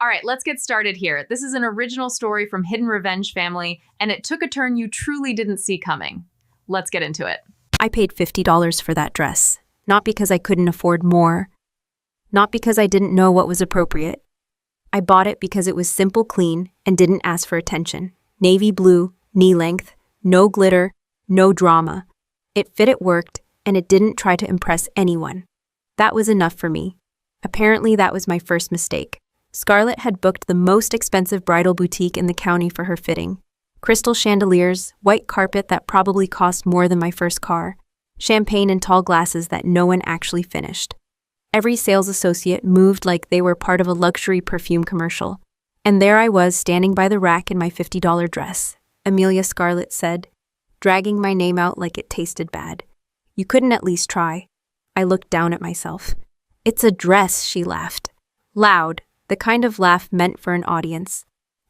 All right, let's get started here. This is an original story from Hidden Revenge Family, and it took a turn you truly didn't see coming. Let's get into it. I paid $50 for that dress, not because I couldn't afford more, not because I didn't know what was appropriate. I bought it because it was simple, clean, and didn't ask for attention. Navy blue, knee length, no glitter, no drama. It fit, it worked, and it didn't try to impress anyone. That was enough for me. Apparently, that was my first mistake. Scarlett had booked the most expensive bridal boutique in the county for her fitting. Crystal chandeliers, white carpet that probably cost more than my first car, champagne and tall glasses that no one actually finished. Every sales associate moved like they were part of a luxury perfume commercial. And there I was, standing by the rack in my $50 dress. Amelia, Scarlett said, dragging my name out like it tasted bad. You couldn't at least try. I looked down at myself. It's a dress, she laughed. Loud, the kind of laugh meant for an audience.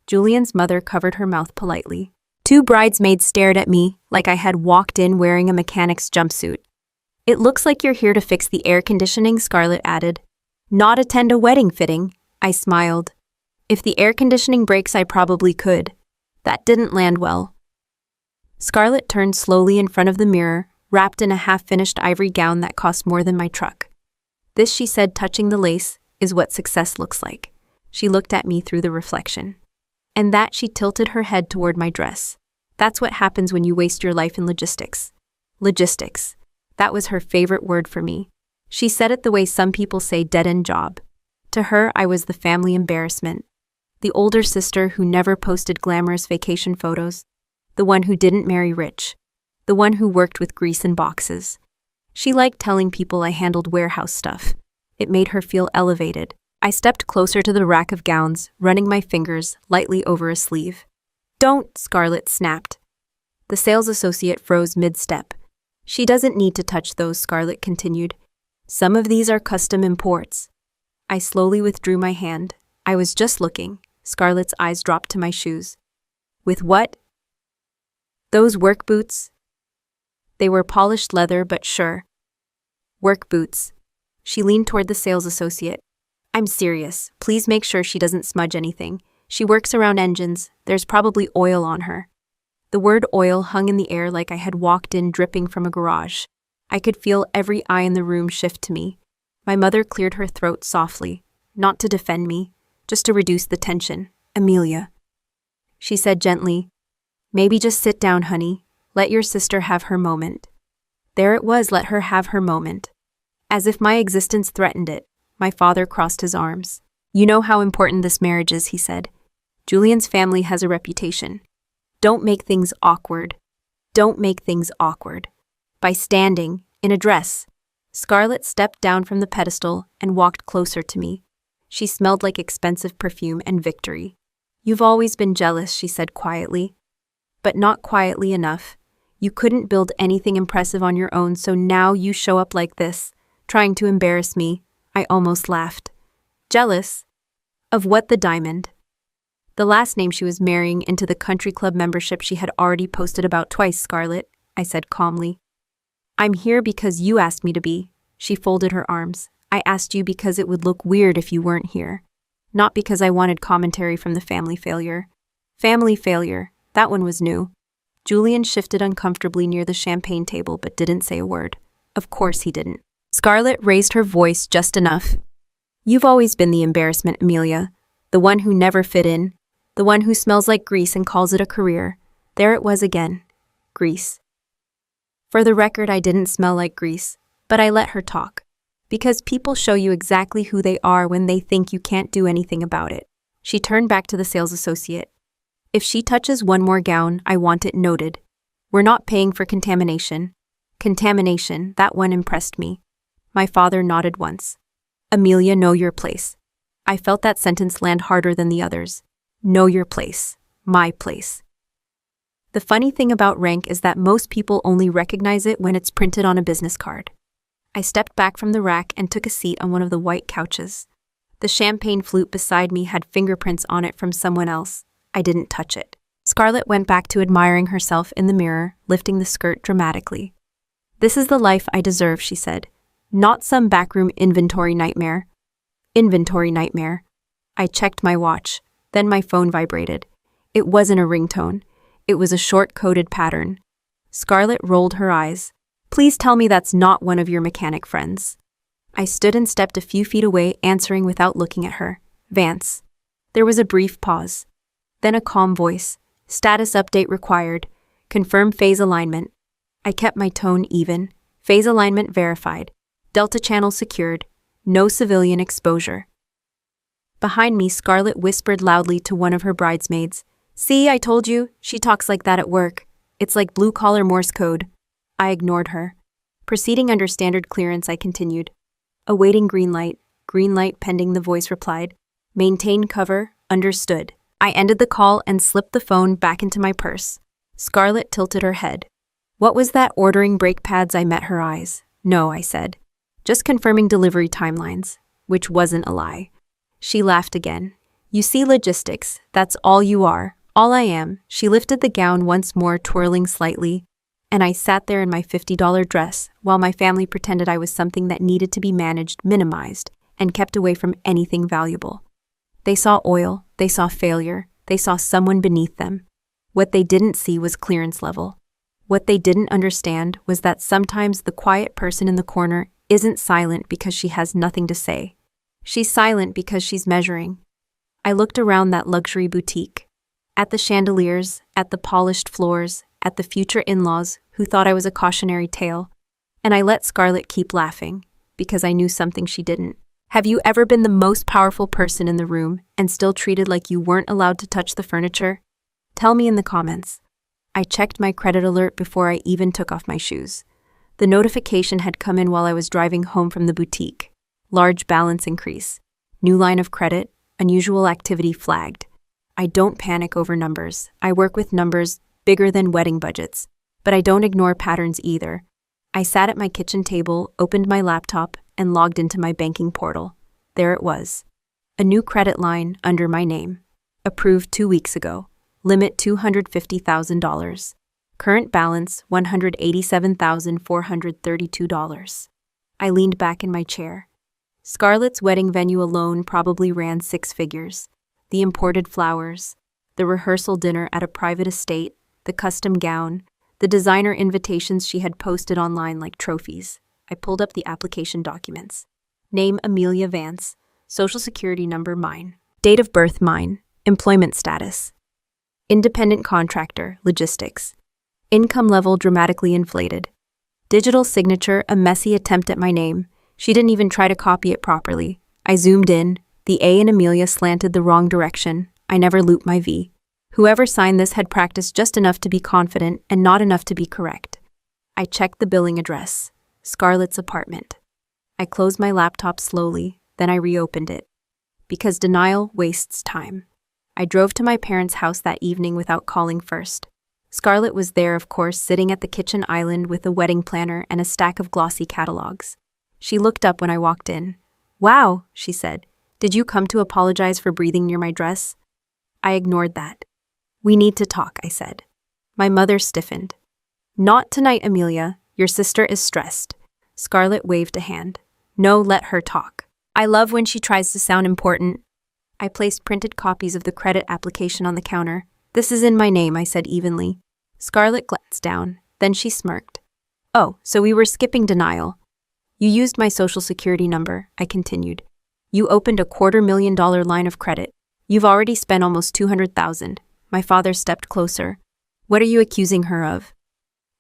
Julian's mother covered her mouth politely. Two bridesmaids stared at me like I had walked in wearing a mechanic's jumpsuit. It looks like you're here to fix the air conditioning, Scarlett added. Not attend a wedding fitting, I smiled. If the air conditioning breaks, I probably could. That didn't land well. Scarlett turned slowly in front of the mirror, wrapped in a half-finished ivory gown that cost more than my truck. This, she said, touching the lace, is what success looks like. She looked at me through the reflection. And that, she tilted her head toward my dress. That's what happens when you waste your life in logistics. Logistics. That was her favorite word for me. She said it the way some people say dead-end job. To her, I was the family embarrassment. The older sister who never posted glamorous vacation photos. The one who didn't marry rich. The one who worked with grease and boxes. She liked telling people I handled warehouse stuff. It made her feel elevated. I stepped closer to the rack of gowns, running my fingers lightly over a sleeve. Don't, Scarlett snapped. The sales associate froze mid-step. She doesn't need to touch those, Scarlett continued. Some of these are custom imports. I slowly withdrew my hand. I was just looking. Scarlett's eyes dropped to my shoes. With what? Those work boots? They were polished leather, but sure. Work boots. She leaned toward the sales associate. I'm serious. Please make sure she doesn't smudge anything. She works around engines. There's probably oil on her. The word oil hung in the air like I had walked in dripping from a garage. I could feel every eye in the room shift to me. My mother cleared her throat softly, not to defend me, just to reduce the tension. Amelia. She said gently, maybe just sit down, honey. Let your sister have her moment. There it was, let her have her moment. As if my existence threatened it, my father crossed his arms. You know how important this marriage is, he said. Julian's family has a reputation. Don't make things awkward. Don't make things awkward. By standing, in a dress. Scarlett stepped down from the pedestal and walked closer to me. She smelled like expensive perfume and victory. You've always been jealous, she said quietly. But not quietly enough. You couldn't build anything impressive on your own, so now you show up like this, trying to embarrass me. I almost laughed. Jealous? Of what? The diamond. The last name she was marrying into the country club membership she had already posted about twice, Scarlett, I said calmly. I'm here because you asked me to be. She folded her arms. I asked you because it would look weird if you weren't here. Not because I wanted commentary from the family failure. Family failure. That one was new. Julian shifted uncomfortably near the champagne table but didn't say a word. Of course he didn't. Scarlett raised her voice just enough. You've always been the embarrassment, Amelia. The one who never fit in. The one who smells like grease and calls it a career. There it was again. Grease. For the record, I didn't smell like grease, but I let her talk. Because people show you exactly who they are when they think you can't do anything about it. She turned back to the sales associate. If she touches one more gown, I want it noted. We're not paying for contamination. Contamination, that one impressed me. My father nodded once. Amelia, know your place. I felt that sentence land harder than the others. Know your place. My place. The funny thing about rank is that most people only recognize it when it's printed on a business card. I stepped back from the rack and took a seat on one of the white couches. The champagne flute beside me had fingerprints on it from someone else. I didn't touch it. Scarlett went back to admiring herself in the mirror, lifting the skirt dramatically. This is the life I deserve, she said. Not some backroom inventory nightmare. Inventory nightmare. I checked my watch. Then my phone vibrated. It wasn't a ringtone. It was a short-coded pattern. Scarlett rolled her eyes. Please tell me that's not one of your mechanic friends. I stood and stepped a few feet away, answering without looking at her. Vance. There was a brief pause. Then a calm voice. Status update required. Confirm phase alignment. I kept my tone even. Phase alignment verified. Delta channel secured. No civilian exposure. Behind me, Scarlett whispered loudly to one of her bridesmaids. See, I told you, she talks like that at work. It's like blue-collar Morse code. I ignored her. Proceeding under standard clearance, I continued. Awaiting green light pending, the voice replied. Maintain cover, understood. I ended the call and slipped the phone back into my purse. Scarlett tilted her head. What was that, ordering brake pads? I met her eyes. No, I said. Just confirming delivery timelines, which wasn't a lie. She laughed again. You see, logistics, that's all you are, all I am. She lifted the gown once more, twirling slightly, and I sat there in my $50 dress while my family pretended I was something that needed to be managed, minimized, and kept away from anything valuable. They saw oil, they saw failure, they saw someone beneath them. What they didn't see was clearance level. What they didn't understand was that sometimes the quiet person in the corner isn't silent because she has nothing to say. She's silent because she's measuring. I looked around that luxury boutique, at the chandeliers, at the polished floors, at the future in-laws who thought I was a cautionary tale, and I let Scarlett keep laughing because I knew something she didn't. Have you ever been the most powerful person in the room and still treated like you weren't allowed to touch the furniture? Tell me in the comments. I checked my credit alert before I even took off my shoes. The notification had come in while I was driving home from the boutique. Large balance increase. New line of credit. Unusual activity flagged. I don't panic over numbers. I work with numbers bigger than wedding budgets. But I don't ignore patterns either. I sat at my kitchen table, opened my laptop, and logged into my banking portal. There it was. A new credit line under my name. Approved 2 weeks ago. Limit $250,000. Current balance $187,432. I leaned back in my chair. Scarlett's wedding venue alone probably ran 6 figures. The imported flowers, the rehearsal dinner at a private estate, the custom gown, the designer invitations she had posted online like trophies. I pulled up the application documents. Name Amelia Vance. Social security number mine. Date of birth mine. Employment status. Independent contractor, logistics. Income level dramatically inflated. Digital signature, a messy attempt at my name. She didn't even try to copy it properly. I zoomed in. The A in Amelia slanted the wrong direction. I never looped my V. Whoever signed this had practiced just enough to be confident and not enough to be correct. I checked the billing address. Scarlett's apartment. I closed my laptop slowly, then I reopened it. Because denial wastes time. I drove to my parents' house that evening without calling first. Scarlett was there, of course, sitting at the kitchen island with a wedding planner and a stack of glossy catalogs. She looked up when I walked in. Wow, she said. Did you come to apologize for breathing near my dress? I ignored that. We need to talk, I said. My mother stiffened. Not tonight, Amelia. Your sister is stressed. Scarlett waved a hand. No, let her talk. I love when she tries to sound important. I placed printed copies of the credit application on the counter. This is in my name, I said evenly. Scarlett glanced down. Then she smirked. Oh, so we were skipping denial. You used my social security number, I continued. You opened a $250,000 line of credit. You've already spent almost $200,000. My father stepped closer. What are you accusing her of?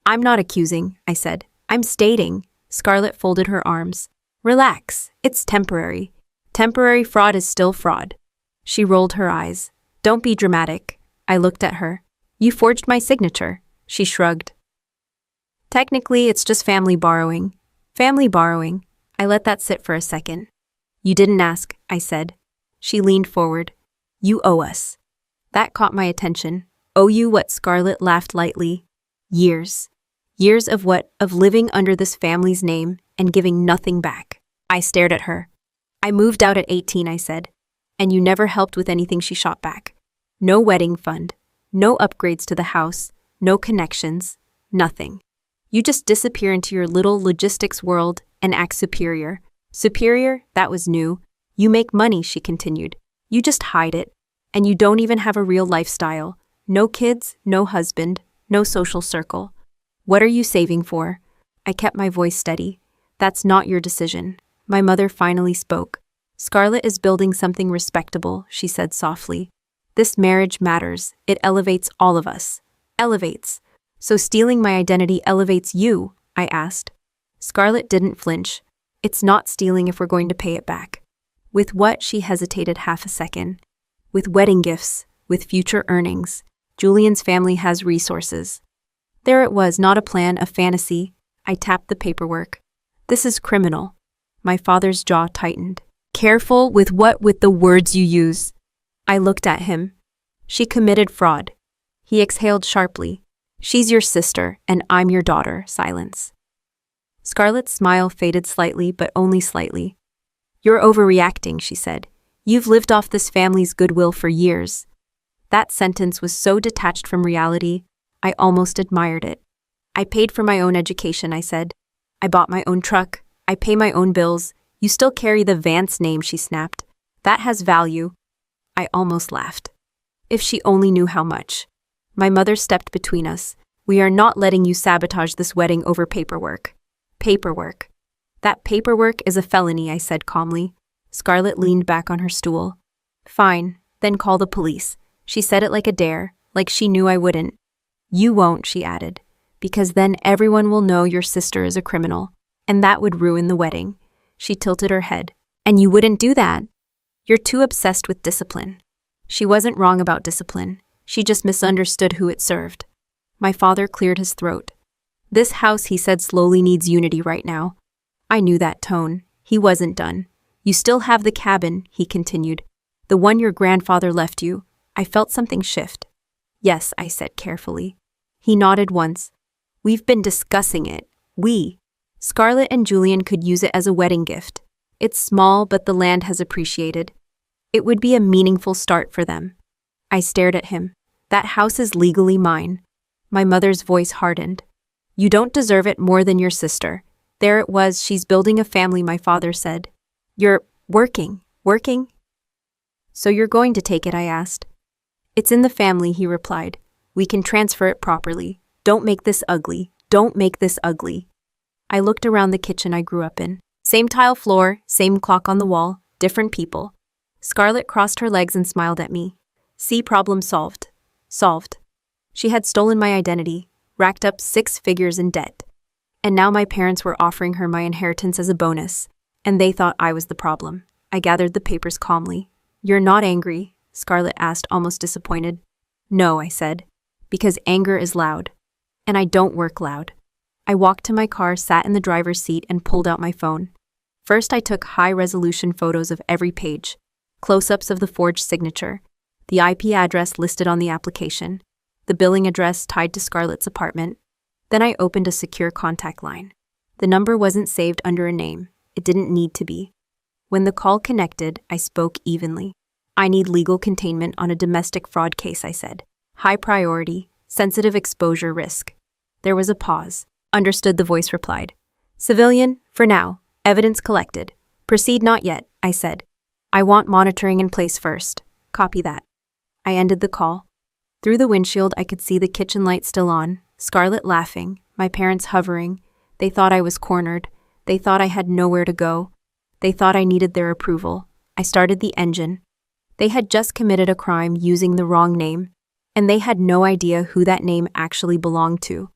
I'm not accusing, I said. I'm stating. Scarlett folded her arms. Relax. It's temporary. Temporary fraud is still fraud. She rolled her eyes. Don't be dramatic. I looked at her. You forged my signature. She shrugged. Technically, it's just family borrowing. Family borrowing. I let that sit for a second. You didn't ask, I said. She leaned forward. You owe us. That caught my attention. Owe you what? Scarlett laughed lightly. Years. Years of what? Of living under this family's name and giving nothing back. I stared at her. I moved out at 18, I said. And you never helped with anything, she shot back. No wedding fund. No upgrades to the house. No connections. Nothing. You just disappear into your little logistics world and act superior. Superior? That was new. You make money, she continued. You just hide it. And you don't even have a real lifestyle. No kids, no husband, no social circle. What are you saving for? I kept my voice steady. That's not your decision. My mother finally spoke. Scarlett is building something respectable, she said softly. This marriage matters. It elevates all of us. Elevates. So stealing my identity elevates you? I asked. Scarlett didn't flinch. It's not stealing if we're going to pay it back. With what? She hesitated half a second. With wedding gifts, with future earnings. Julian's family has resources. There it was, not a plan, a fantasy. I tapped the paperwork. This is criminal. My father's jaw tightened. Careful with what? With the words you use. I looked at him. She committed fraud. He exhaled sharply. She's your sister, and I'm your daughter. Silence. Scarlett's smile faded slightly, but only slightly. You're overreacting, she said. You've lived off this family's goodwill for years. That sentence was so detached from reality, I almost admired it. I paid for my own education, I said. I bought my own truck. I pay my own bills. You still carry the Vance name, she snapped. That has value. I almost laughed. If she only knew how much. My mother stepped between us. We are not letting you sabotage this wedding over paperwork. Paperwork. That paperwork is a felony, I said calmly. Scarlett leaned back on her stool. Fine, then call the police. She said it like a dare, like she knew I wouldn't. You won't, she added, because then everyone will know your sister is a criminal, and that would ruin the wedding. She tilted her head. And you wouldn't do that. You're too obsessed with discipline. She wasn't wrong about discipline. She just misunderstood who it served. My father cleared his throat. This house, he said slowly, needs unity right now. I knew that tone. He wasn't done. You still have the cabin, he continued. The one your grandfather left you. I felt something shift. Yes, I said carefully. He nodded once. We've been discussing it. We. Scarlett and Julian could use it as a wedding gift. It's small, but the land has appreciated. It would be a meaningful start for them. I stared at him. That house is legally mine. My mother's voice hardened. You don't deserve it more than your sister. There it was, she's building a family, my father said. You're working? So you're going to take it, I asked. It's in the family, he replied. We can transfer it properly. Don't make this ugly. Don't make this ugly. I looked around the kitchen I grew up in. Same tile floor, same clock on the wall, different people. Scarlett crossed her legs and smiled at me. See, problem solved. Solved. She had stolen my identity, racked up 6 figures in debt. And now my parents were offering her my inheritance as a bonus, and they thought I was the problem. I gathered the papers calmly. You're not angry? Scarlett asked, almost disappointed. No, I said, because anger is loud. And I don't work loud. I walked to my car, sat in the driver's seat, and pulled out my phone. First, I took high-resolution photos of every page, close-ups of the forged signature, the IP address listed on the application, the billing address tied to Scarlett's apartment. Then I opened a secure contact line. The number wasn't saved under a name. It didn't need to be. When the call connected, I spoke evenly. I need legal containment on a domestic fraud case, I said. High priority, sensitive exposure risk. There was a pause. Understood, the voice replied. Civilian, for now. Evidence collected. Proceed not yet, I said. I want monitoring in place first. Copy that. I ended the call. Through the windshield, I could see the kitchen light still on, Scarlett laughing, my parents hovering. They thought I was cornered. They thought I had nowhere to go. They thought I needed their approval. I started the engine. They had just committed a crime using the wrong name, and they had no idea who that name actually belonged to.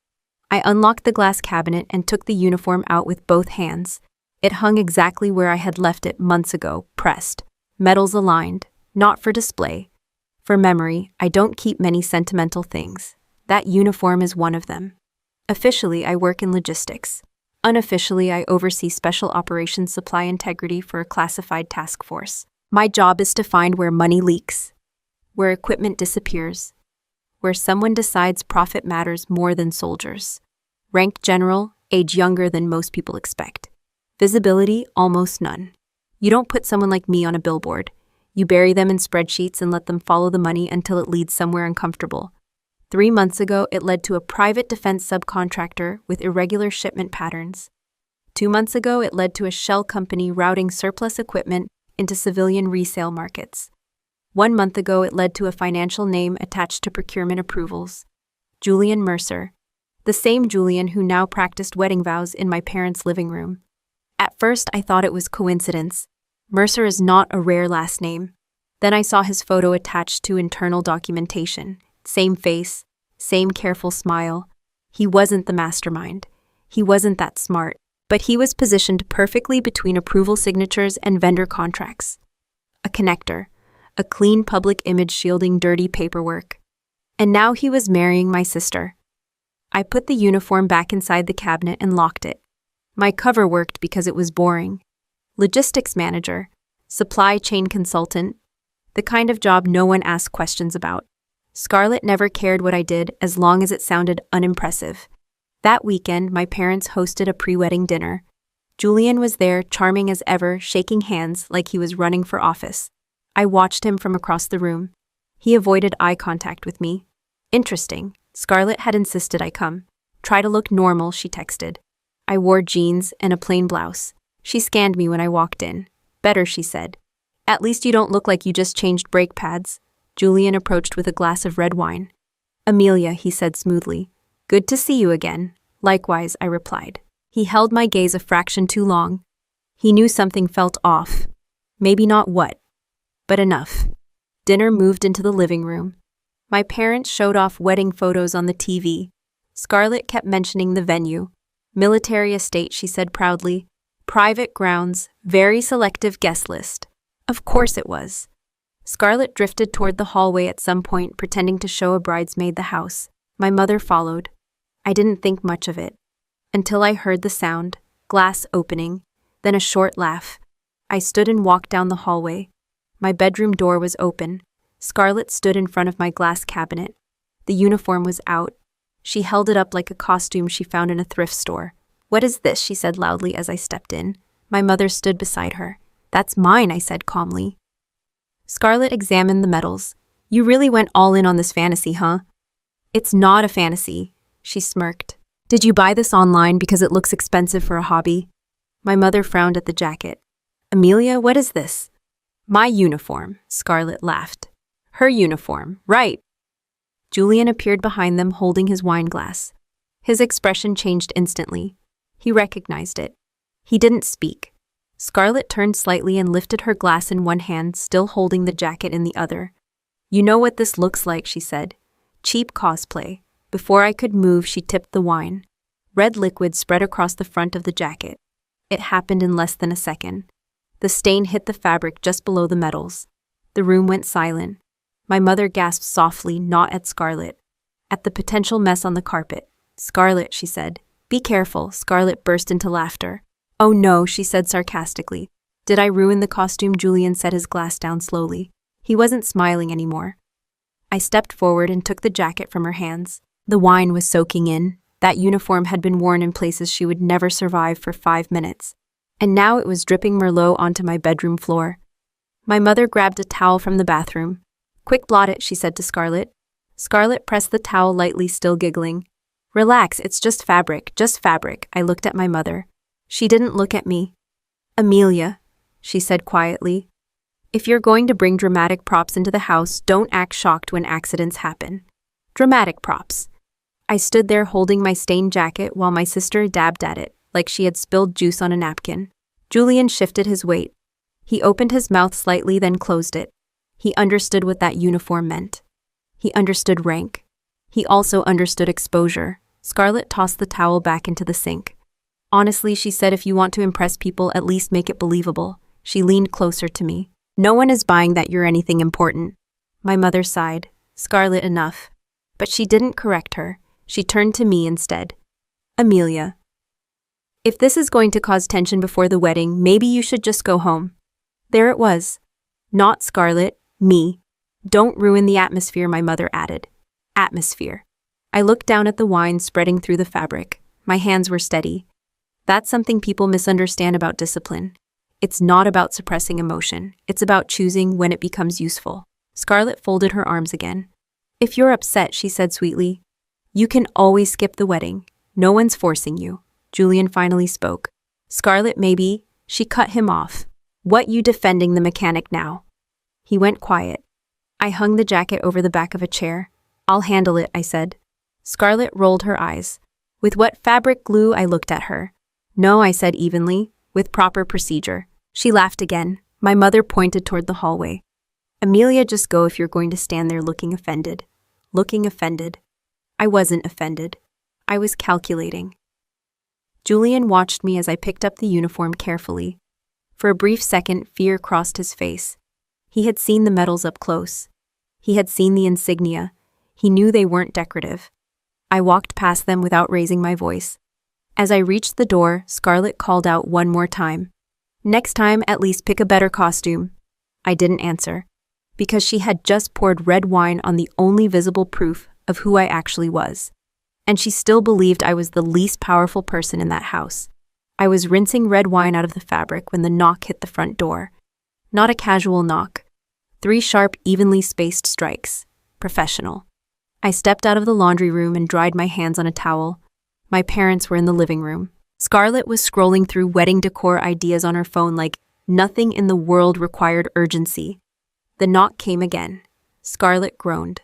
I unlocked the glass cabinet and took the uniform out with both hands. It hung exactly where I had left it months ago, pressed, metals aligned, not for display. For memory, I don't keep many sentimental things. That uniform is one of them. Officially, I work in logistics. Unofficially, I oversee special operations supply integrity for a classified task force. My job is to find where money leaks, where equipment disappears, where someone decides profit matters more than soldiers. Rank general, age younger than most people expect. Visibility, almost none. You don't put someone like me on a billboard. You bury them in spreadsheets and let them follow the money until it leads somewhere uncomfortable. 3 months ago, it led to a private defense subcontractor with irregular shipment patterns. 2 months ago, it led to a shell company routing surplus equipment into civilian resale markets. 1 month ago, it led to a financial name attached to procurement approvals. Julian Mercer. The same Julian who now practiced wedding vows in my parents' living room. At first, I thought it was coincidence. Mercer is not a rare last name. Then I saw his photo attached to internal documentation. Same face, same careful smile. He wasn't the mastermind. He wasn't that smart. But he was positioned perfectly between approval signatures and vendor contracts. A connector. A clean public image shielding dirty paperwork. And now he was marrying my sister. I put the uniform back inside the cabinet and locked it. My cover worked because it was boring. Logistics manager, supply chain consultant, the kind of job no one asked questions about. Scarlett never cared what I did as long as it sounded unimpressive. That weekend, my parents hosted a pre-wedding dinner. Julian was there, charming as ever, shaking hands like he was running for office. I watched him from across the room. He avoided eye contact with me. Interesting. Scarlett had insisted I come. Try to look normal, she texted. I wore jeans and a plain blouse. She scanned me when I walked in. Better, she said. At least you don't look like you just changed brake pads. Julian approached with a glass of red wine. Amelia, he said smoothly. Good to see you again. Likewise, I replied. He held my gaze a fraction too long. He knew something felt off. Maybe not what, but enough. Dinner moved into the living room. My parents showed off wedding photos on the TV. Scarlett kept mentioning the venue. Military estate, she said proudly. Private grounds, very selective guest list. Of course it was. Scarlett drifted toward the hallway at some point, pretending to show a bridesmaid the house. My mother followed. I didn't think much of it. Until I heard the sound, glass opening, then a short laugh. I stood and walked down the hallway. My bedroom door was open. Scarlett stood in front of my glass cabinet. The uniform was out. She held it up like a costume she found in a thrift store. What is this? She said loudly as I stepped in. My mother stood beside her. That's mine, I said calmly. Scarlett examined the medals. You really went all in on this fantasy, huh? It's not a fantasy, she smirked. Did you buy this online because it looks expensive for a hobby? My mother frowned at the jacket. Amelia, what is this? My uniform, Scarlett laughed. Her uniform, right. Julian appeared behind them holding his wine glass. His expression changed instantly. He recognized it. He didn't speak. Scarlett turned slightly and lifted her glass in one hand, still holding the jacket in the other. You know what this looks like, she said. Cheap cosplay. Before I could move, she tipped the wine. Red liquid spread across the front of the jacket. It happened in less than a second. The stain hit the fabric just below the medals. The room went silent. My mother gasped softly, not at Scarlett. At the potential mess on the carpet. Scarlett, she said. Be careful. Scarlett burst into laughter. Oh no, she said sarcastically. Did I ruin the costume? Julian set his glass down slowly. He wasn't smiling anymore. I stepped forward and took the jacket from her hands. The wine was soaking in. That uniform had been worn in places she would never survive for 5 minutes. And now it was dripping Merlot onto my bedroom floor. My mother grabbed a towel from the bathroom. Quick, blot it, she said to Scarlett. Scarlett pressed the towel lightly, still giggling. Relax, it's just fabric, just fabric. I looked at my mother. She didn't look at me. Amelia, she said quietly. If you're going to bring dramatic props into the house, don't act shocked when accidents happen. Dramatic props. I stood there holding my stained jacket while my sister dabbed at it, like she had spilled juice on a napkin. Julian shifted his weight. He opened his mouth slightly, then closed it. He understood what that uniform meant. He understood rank. He also understood exposure. Scarlett tossed the towel back into the sink. Honestly, she said, if you want to impress people, at least make it believable. She leaned closer to me. No one is buying that you're anything important. My mother sighed. Scarlett, enough. But she didn't correct her. She turned to me instead. Amelia. If this is going to cause tension before the wedding, maybe you should just go home. There it was. Not Scarlett, me. Don't ruin the atmosphere, my mother added. Atmosphere. I looked down at the wine spreading through the fabric. My hands were steady. That's something people misunderstand about discipline. It's not about suppressing emotion. It's about choosing when it becomes useful. Scarlett folded her arms again. If you're upset, she said sweetly, you can always skip the wedding. No one's forcing you. Julian finally spoke. Scarlett, maybe. She cut him off. What, you defending the mechanic now? He went quiet. I hung the jacket over the back of a chair. I'll handle it, I said. Scarlett rolled her eyes. With what fabric glue? I looked at her. No, I said evenly, with proper procedure. She laughed again. My mother pointed toward the hallway. Amelia, just go if you're going to stand there looking offended. Looking offended. I wasn't offended. I was calculating. Julian watched me as I picked up the uniform carefully. For a brief second, fear crossed his face. He had seen the medals up close. He had seen the insignia. He knew they weren't decorative. I walked past them without raising my voice. As I reached the door, Scarlett called out one more time. Next time, at least pick a better costume. I didn't answer, because she had just poured red wine on the only visible proof of who I actually was. And she still believed I was the least powerful person in that house. I was rinsing red wine out of the fabric when the knock hit the front door. Not a casual knock. 3 sharp, evenly spaced strikes. Professional. I stepped out of the laundry room and dried my hands on a towel. My parents were in the living room. Scarlett was scrolling through wedding decor ideas on her phone like nothing in the world required urgency. The knock came again. Scarlett groaned.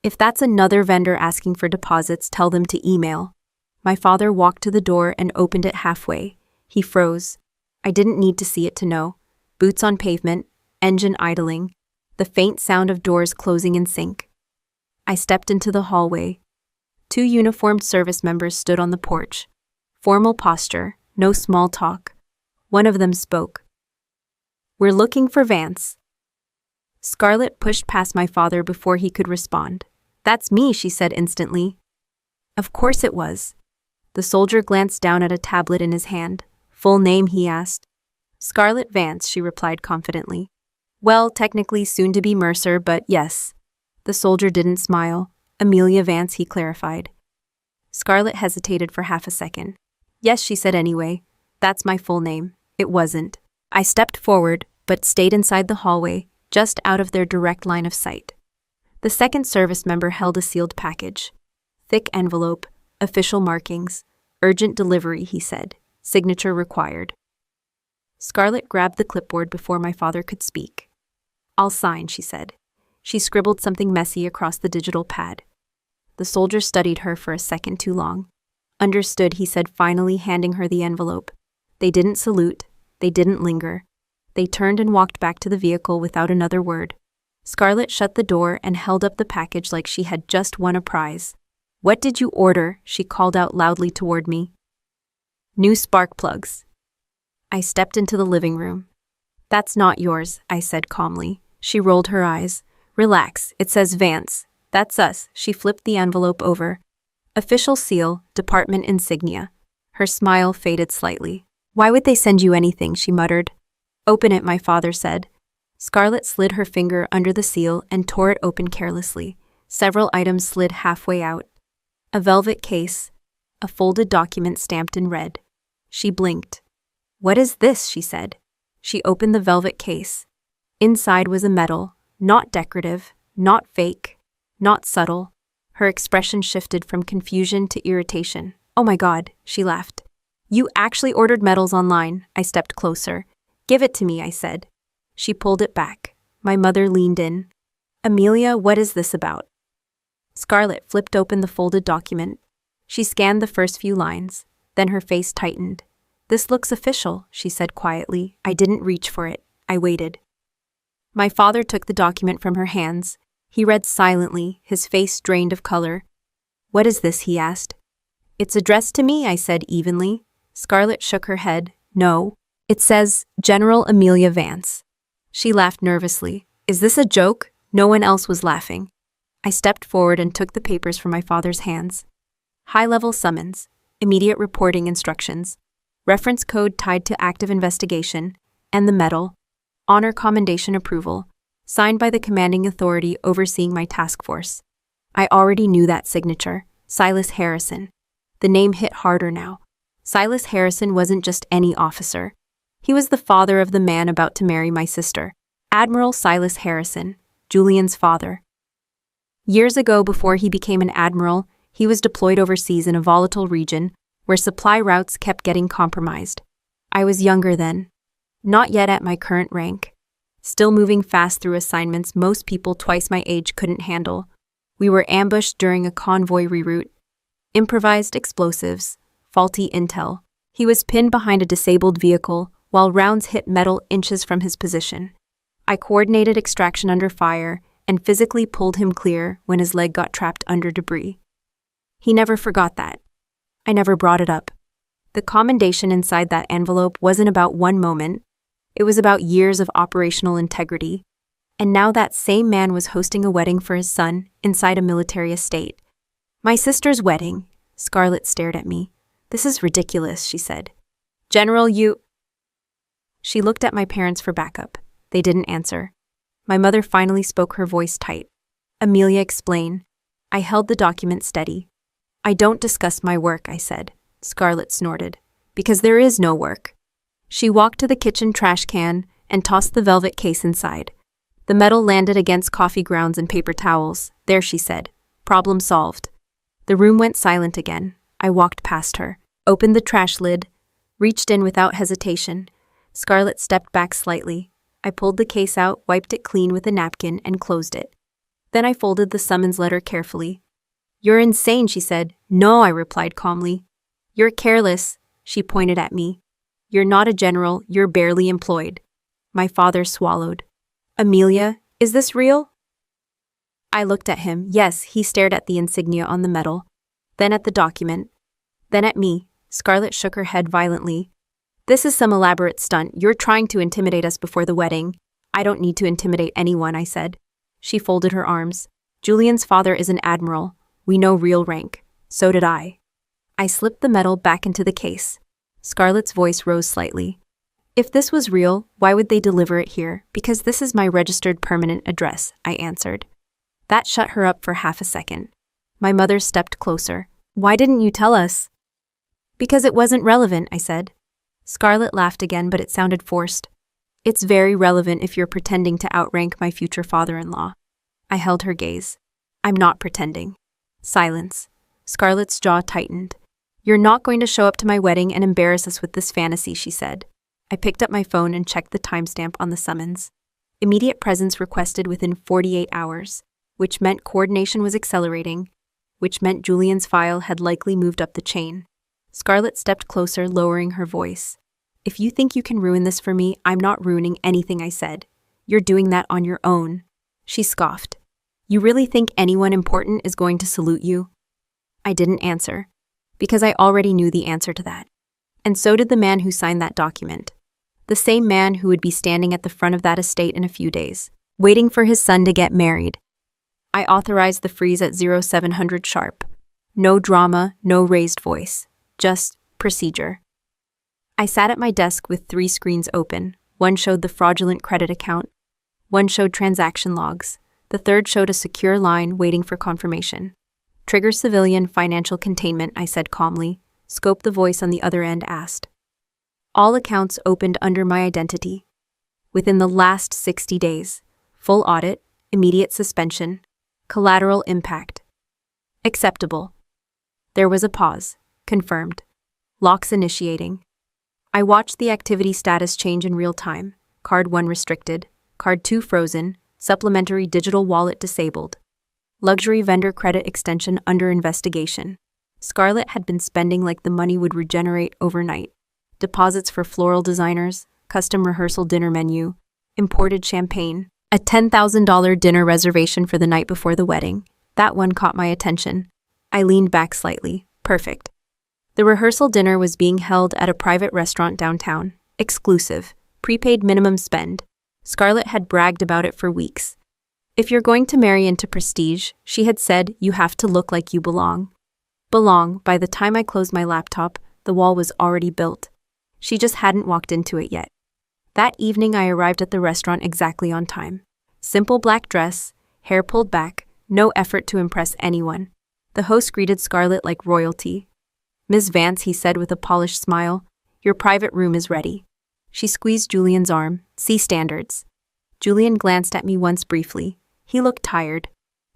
If that's another vendor asking for deposits, tell them to email. My father walked to the door and opened it halfway. He froze. I didn't need to see it to know. Boots on pavement, engine idling, the faint sound of doors closing in sync. I stepped into the hallway. 2 uniformed service members stood on the porch. Formal posture, no small talk. One of them spoke. We're looking for Vance. Scarlett pushed past my father before he could respond. That's me, she said instantly. Of course it was. The soldier glanced down at a tablet in his hand. Full name, he asked. Scarlett Vance, she replied confidently. Well, technically soon to be Mercer, but yes. The soldier didn't smile. Amelia Vance, he clarified. Scarlett hesitated for half a second. Yes, she said anyway. That's my full name. It wasn't. I stepped forward, but stayed inside the hallway, just out of their direct line of sight. The second service member held a sealed package. Thick envelope, official markings, urgent delivery, he said. Signature required. Scarlett grabbed the clipboard before my father could speak. I'll sign, she said. She scribbled something messy across the digital pad. The soldier studied her for a second too long. Understood, he said, finally handing her the envelope. They didn't salute. They didn't linger. They turned and walked back to the vehicle without another word. Scarlett shut the door and held up the package like she had just won a prize. What did you order? She called out loudly toward me. New spark plugs. I stepped into the living room. That's not yours, I said calmly. She rolled her eyes. Relax, it says Vance. That's us. She flipped the envelope over. Official seal, department insignia. Her smile faded slightly. Why would they send you anything? She muttered. Open it, my father said. Scarlett slid her finger under the seal and tore it open carelessly. Several items slid halfway out. A velvet case, a folded document stamped in red. She blinked. What is this? She said. She opened the velvet case. Inside was a medal, not decorative, not fake, not subtle. Her expression shifted from confusion to irritation. Oh my God, she laughed. You actually ordered medals online. I stepped closer. Give it to me, I said. She pulled it back. My mother leaned in. Amelia, what is this about? Scarlett flipped open the folded document. She scanned the first few lines. Then her face tightened. This looks official, she said quietly. I didn't reach for it. I waited. My father took the document from her hands. He read silently, his face drained of color. What is this? He asked. It's addressed to me, I said evenly. Scarlett shook her head. No. It says, General Amelia Vance. She laughed nervously. Is this a joke? No one else was laughing. I stepped forward and took the papers from my father's hands. High-level summons, immediate reporting instructions, reference code tied to active investigation, and the medal, honor commendation approval, signed by the commanding authority overseeing my task force. I already knew that signature, Silas Harrison. The name hit harder now. Silas Harrison wasn't just any officer. He was the father of the man about to marry my sister, Admiral Silas Harrison, Julian's father. Years ago, before he became an admiral, he was deployed overseas in a volatile region where supply routes kept getting compromised. I was younger then, not yet at my current rank. still moving fast through assignments most people twice my age couldn't handle. We were ambushed during a convoy reroute. Improvised explosives, faulty intel. He was pinned behind a disabled vehicle while rounds hit metal inches from his position. I coordinated extraction under fire and physically pulled him clear when his leg got trapped under debris. He never forgot that. I never brought it up. The commendation inside that envelope wasn't about one moment. It was about years of operational integrity. And now that same man was hosting a wedding for his son inside a military estate. My sister's wedding. Scarlett stared at me. This is ridiculous, she said. General, you... She looked at my parents for backup. They didn't answer. My mother finally spoke, her voice tight. Amelia, explain. I held the document steady. I don't discuss my work, I said. Scarlett snorted. Because there is no work. She walked to the kitchen trash can and tossed the velvet case inside. The metal landed against coffee grounds and paper towels. There, she said. Problem solved. The room went silent again. I walked past her, opened the trash lid, reached in without hesitation. Scarlett stepped back slightly. I pulled the case out, wiped it clean with a napkin, and closed it. Then I folded the summons letter carefully. You're insane, she said. No, I replied calmly. You're careless, she pointed at me. You're not a general, you're barely employed. My father swallowed. Amelia, is this real? I looked at him. Yes, he stared at the insignia on the metal, then at the document, then at me. Scarlett shook her head violently. This is some elaborate stunt. You're trying to intimidate us before the wedding. I don't need to intimidate anyone, I said. She folded her arms. Julian's father is an admiral. We know real rank. So did I. I slipped the medal back into the case. Scarlett's voice rose slightly. If this was real, why would they deliver it here? Because this is my registered permanent address, I answered. That shut her up for half a second. My mother stepped closer. Why didn't you tell us? Because it wasn't relevant, I said. Scarlett laughed again, but it sounded forced. It's very relevant if you're pretending to outrank my future father-in-law. I held her gaze. I'm not pretending. Silence. Scarlett's jaw tightened. You're not going to show up to my wedding and embarrass us with this fantasy, she said. I picked up my phone and checked the timestamp on the summons. Immediate presence requested within 48 hours, which meant coordination was accelerating, which meant Julian's file had likely moved up the chain. Scarlett stepped closer, lowering her voice. If you think you can ruin this for me, I'm not ruining anything, I said. You're doing that on your own. She scoffed. You really think anyone important is going to salute you? I didn't answer, because I already knew the answer to that. And so did the man who signed that document. The same man who would be standing at the front of that estate in a few days, waiting for his son to get married. I authorized the freeze at 0700 sharp. No drama, no raised voice. Just procedure. I sat at my desk with 3 screens open. One showed the fraudulent credit account. One showed transaction logs. The third showed a secure line waiting for confirmation. Trigger civilian financial containment, I said calmly. Scope, the voice on the other end asked. All accounts opened under my identity. Within the last 60 days. Full audit, immediate suspension, collateral impact. Acceptable. There was a pause. Confirmed. Locks initiating. I watched the activity status change in real time. Card 1 restricted. Card 2 frozen. Supplementary digital wallet disabled. Luxury vendor credit extension under investigation. Scarlett had been spending like the money would regenerate overnight. Deposits for floral designers, custom rehearsal dinner menu, imported champagne, a $10,000 dinner reservation for the night before the wedding. That one caught my attention. I leaned back slightly. Perfect. The rehearsal dinner was being held at a private restaurant downtown. Exclusive. Prepaid minimum spend. Scarlett had bragged about it for weeks. If you're going to marry into prestige, she had said, you have to look like you belong. Belong. By the time I closed my laptop, the wall was already built. She just hadn't walked into it yet. That evening I arrived at the restaurant exactly on time. Simple black dress, hair pulled back, no effort to impress anyone. The host greeted Scarlett like royalty. Ms. Vance, he said with a polished smile, your private room is ready. She squeezed Julian's arm. See standards. Julian glanced at me once briefly. He looked tired.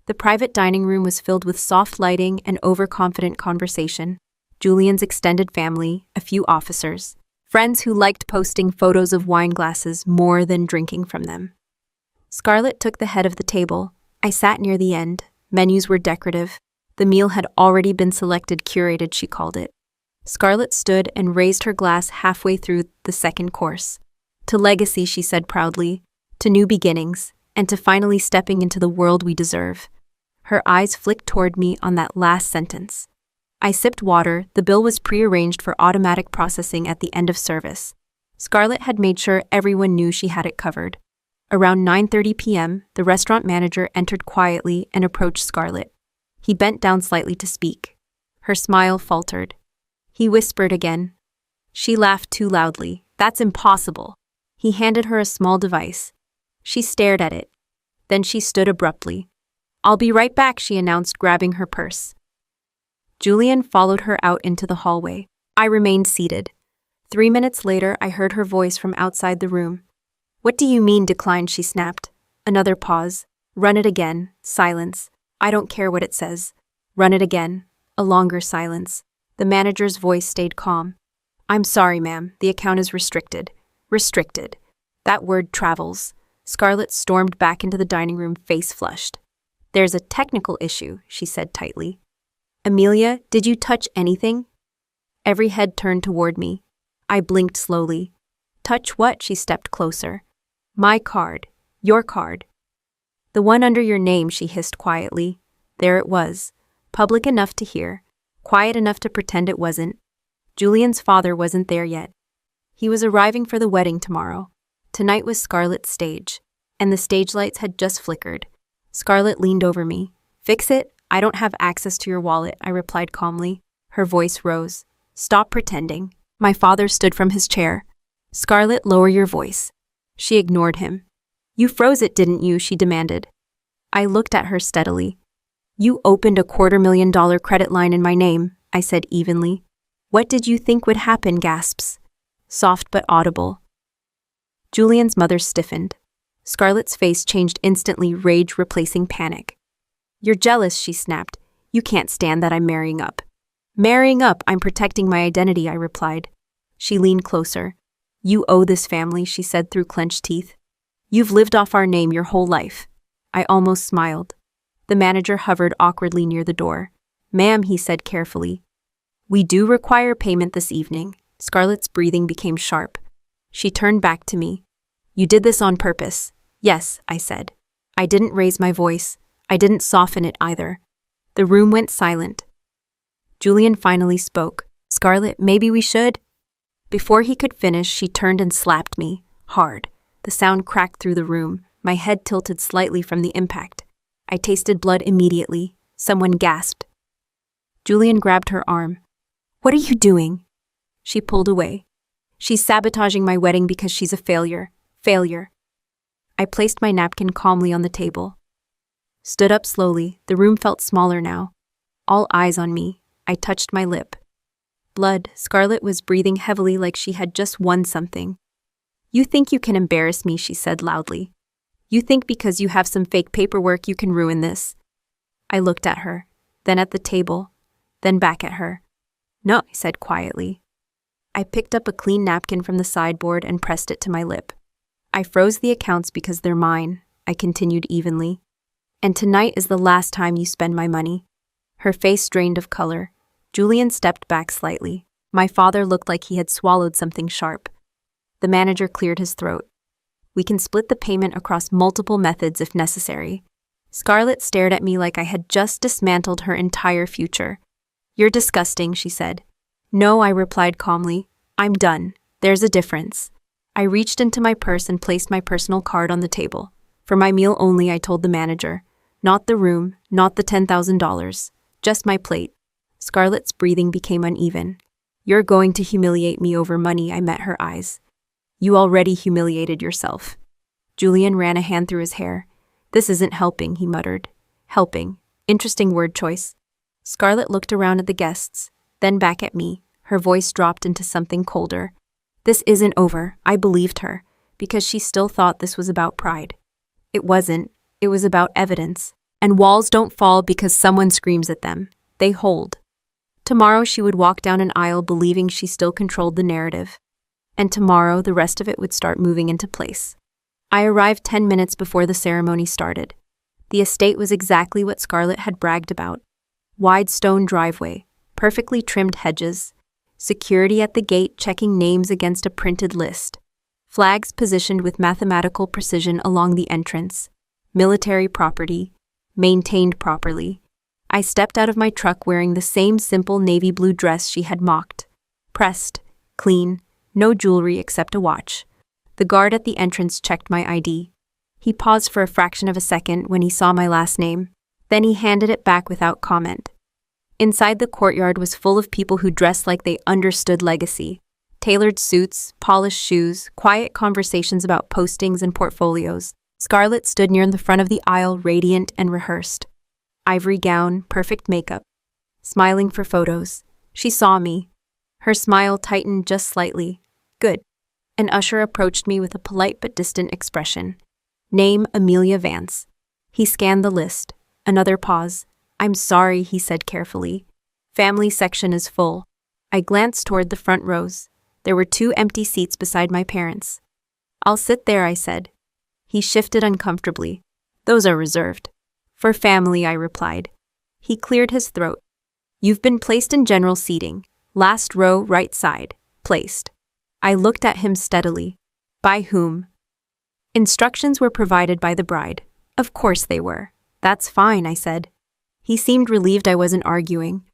The private dining room was filled with soft lighting and overconfident conversation. Julian's extended family, a few officers, friends who liked posting photos of wine glasses more than drinking from them. Scarlett took the head of the table. I sat near the end. Menus were decorative. The meal had already been selected, curated, she called it. Scarlett stood and raised her glass halfway through the second course. To legacy, she said proudly, to new beginnings, and to finally stepping into the world we deserve. Her eyes flicked toward me on that last sentence. I sipped water. The bill was prearranged for automatic processing at the end of service. Scarlett had made sure everyone knew she had it covered. Around 9:30 p.m., the restaurant manager entered quietly and approached Scarlett. He bent down slightly to speak. Her smile faltered. He whispered again. She laughed too loudly. That's impossible. He handed her a small device. She stared at it. Then she stood abruptly. I'll be right back, she announced, grabbing her purse. Julian followed her out into the hallway. I remained seated. 3 minutes later, I heard her voice from outside the room. What do you mean declined, she snapped. Another pause. Run it again. Silence. I don't care what it says. Run it again. A longer silence. The manager's voice stayed calm. I'm sorry, ma'am. The account is restricted. Restricted. That word travels. Scarlett stormed back into the dining room, face flushed. There's a technical issue, she said tightly. Amelia, did you touch anything? Every head turned toward me. I blinked slowly. Touch what? She stepped closer. My card. Your card. The one under your name, she hissed quietly. There it was. Public enough to hear. Quiet enough to pretend it wasn't. Julian's father wasn't there yet. He was arriving for the wedding tomorrow. Tonight was Scarlett's stage, and the stage lights had just flickered. Scarlett leaned over me. Fix it? I don't have access to your wallet, I replied calmly. Her voice rose. Stop pretending. My father stood from his chair. Scarlett, lower your voice. She ignored him. You froze it, didn't you? She demanded. I looked at her steadily. You opened a $250,000 credit line in my name, I said evenly. What did you think would happen? Gasps. Soft but audible. Julian's mother stiffened. Scarlett's face changed instantly, rage replacing panic. You're jealous, she snapped. You can't stand that I'm marrying up. Marrying up, I'm protecting my identity, I replied. She leaned closer. You owe this family, she said through clenched teeth. You've lived off our name your whole life. I almost smiled. The manager hovered awkwardly near the door. Ma'am, he said carefully. We do require payment this evening. Scarlett's breathing became sharp. She turned back to me. You did this on purpose. Yes, I said. I didn't raise my voice. I didn't soften it either. The room went silent. Julian finally spoke. Scarlett, maybe we should? Before he could finish, she turned and slapped me, hard. The sound cracked through the room. My head tilted slightly from the impact. I tasted blood immediately. Someone gasped. Julian grabbed her arm. What are you doing? She pulled away. She's sabotaging my wedding because she's a failure. Failure. I placed my napkin calmly on the table. Stood up slowly. The room felt smaller now. All eyes on me. I touched my lip. Blood. Scarlett was breathing heavily like she had just won something. You think you can embarrass me, she said loudly. You think because you have some fake paperwork you can ruin this. I looked at her, then at the table, then back at her. No, I said quietly. I picked up a clean napkin from the sideboard and pressed it to my lip. I froze the accounts because they're mine, I continued evenly. And tonight is the last time you spend my money. Her face drained of color. Julian stepped back slightly. My father looked like he had swallowed something sharp. The manager cleared his throat. We can split the payment across multiple methods if necessary. Scarlett stared at me like I had just dismantled her entire future. You're disgusting, she said. No, I replied calmly. I'm done. There's a difference. I reached into my purse and placed my personal card on the table. For my meal only, I told the manager. Not the room, not the $10,000. Just my plate. Scarlett's breathing became uneven. You're going to humiliate me over money, I met her eyes. You already humiliated yourself. Julian ran a hand through his hair. This isn't helping, he muttered. Helping. Interesting word choice. Scarlett looked around at the guests, then back at me. Her voice dropped into something colder. This isn't over, I believed her, because she still thought this was about pride. It wasn't. It was about evidence. And walls don't fall because someone screams at them. They hold. Tomorrow she would walk down an aisle believing she still controlled the narrative. And tomorrow the rest of it would start moving into place. I arrived 10 minutes before the ceremony started. The estate was exactly what Scarlett had bragged about. Wide stone driveway, perfectly trimmed hedges, security at the gate checking names against a printed list, flags positioned with mathematical precision along the entrance, military property, maintained properly. I stepped out of my truck wearing the same simple navy blue dress she had mocked. Pressed, clean, no jewelry except a watch. The guard at the entrance checked my ID. He paused for a fraction of a second when he saw my last name. Then he handed it back without comment. Inside the courtyard was full of people who dressed like they understood legacy. Tailored suits, polished shoes, quiet conversations about postings and portfolios. Scarlett stood near the front of the aisle, radiant and rehearsed. Ivory gown, perfect makeup. Smiling for photos. She saw me. Her smile tightened just slightly. Good. An usher approached me with a polite but distant expression. Name Amelia Vance. He scanned the list. Another pause. I'm sorry, he said carefully. Family section is full. I glanced toward the front rows. There were 2 empty seats beside my parents. I'll sit there, I said. He shifted uncomfortably. Those are reserved. For family, I replied. He cleared his throat. You've been placed in general seating. Last row, right side. Placed. I looked at him steadily. By whom? Instructions were provided by the bride. Of course they were. That's fine, I said. He seemed relieved I wasn't arguing.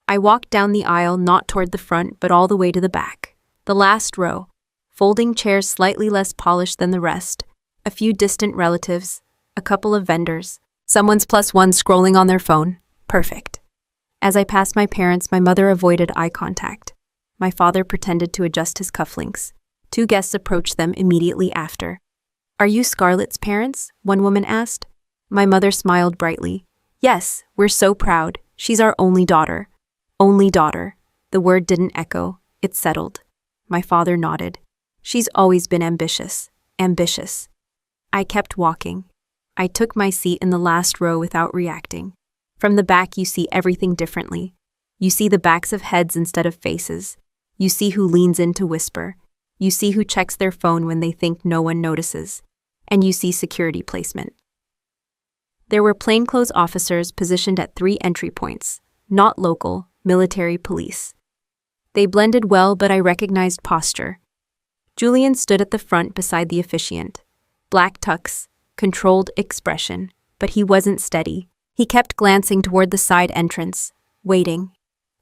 I walked down the aisle, not toward the front, but all the way to the back. The last row. Folding chairs slightly less polished than the rest. A few distant relatives. A couple of vendors. Someone's +1 scrolling on their phone. Perfect. As I passed my parents, my mother avoided eye contact. My father pretended to adjust his cufflinks. 2 guests approached them immediately after. Are you Scarlett's parents? One woman asked. My mother smiled brightly. Yes, we're so proud. She's our only daughter. Only daughter. The word didn't echo. It settled. My father nodded. She's always been ambitious. Ambitious. I kept walking. I took my seat in the last row without reacting. From the back, you see everything differently. You see the backs of heads instead of faces. You see who leans in to whisper. You see who checks their phone when they think no one notices. And you see security placement. There were plainclothes officers positioned at 3 entry points, not local, military police. They blended well, but I recognized posture. Julian stood at the front beside the officiant. Black tux, controlled expression, but he wasn't steady. He kept glancing toward the side entrance, waiting.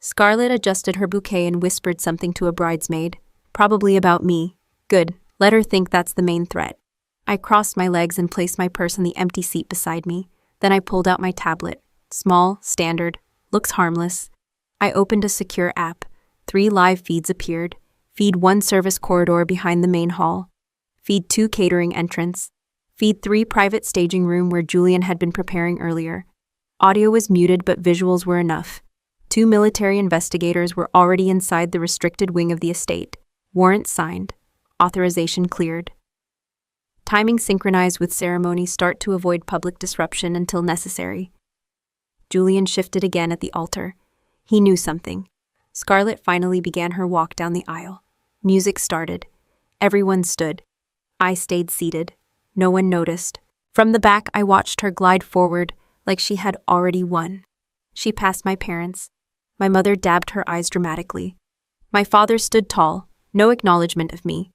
Scarlett adjusted her bouquet and whispered something to a bridesmaid, probably about me. Good, let her think that's the main threat. I crossed my legs and placed my purse on the empty seat beside me. Then I pulled out my tablet. Small, standard, looks harmless. I opened a secure app. 3 live feeds appeared. Feed 1 service corridor behind the main hall. Feed 2 catering entrance. Feed 3 private staging room where Julian had been preparing earlier. Audio was muted, but visuals were enough. 2 military investigators were already inside the restricted wing of the estate. Warrant signed. Authorization cleared. Timing synchronized with ceremony start to avoid public disruption until necessary. Julian shifted again at the altar. He knew something. Scarlett finally began her walk down the aisle. Music started. Everyone stood. I stayed seated. No one noticed. From the back, I watched her glide forward like she had already won. She passed my parents. My mother dabbed her eyes dramatically. My father stood tall, no acknowledgement of me.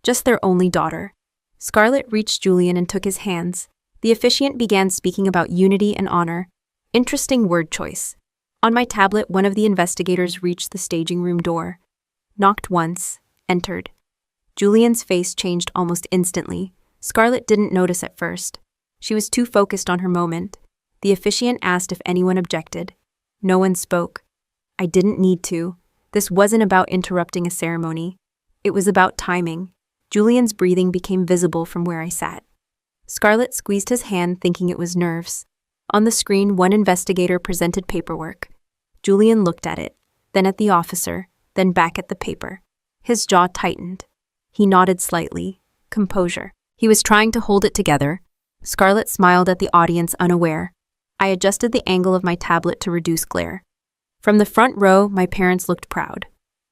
Just their only daughter. Scarlett reached Julian and took his hands. The officiant began speaking about unity and honor. Interesting word choice. On my tablet, one of the investigators reached the staging room door. Knocked once, entered. Julian's face changed almost instantly. Scarlett didn't notice at first. She was too focused on her moment. The officiant asked if anyone objected. No one spoke. I didn't need to. This wasn't about interrupting a ceremony. It was about timing. Julian's breathing became visible from where I sat. Scarlett squeezed his hand, thinking it was nerves. On the screen, one investigator presented paperwork. Julian looked at it, then at the officer, then back at the paper. His jaw tightened. He nodded slightly. Composure. He was trying to hold it together. Scarlett smiled at the audience, unaware. I adjusted the angle of my tablet to reduce glare. From the front row, my parents looked proud.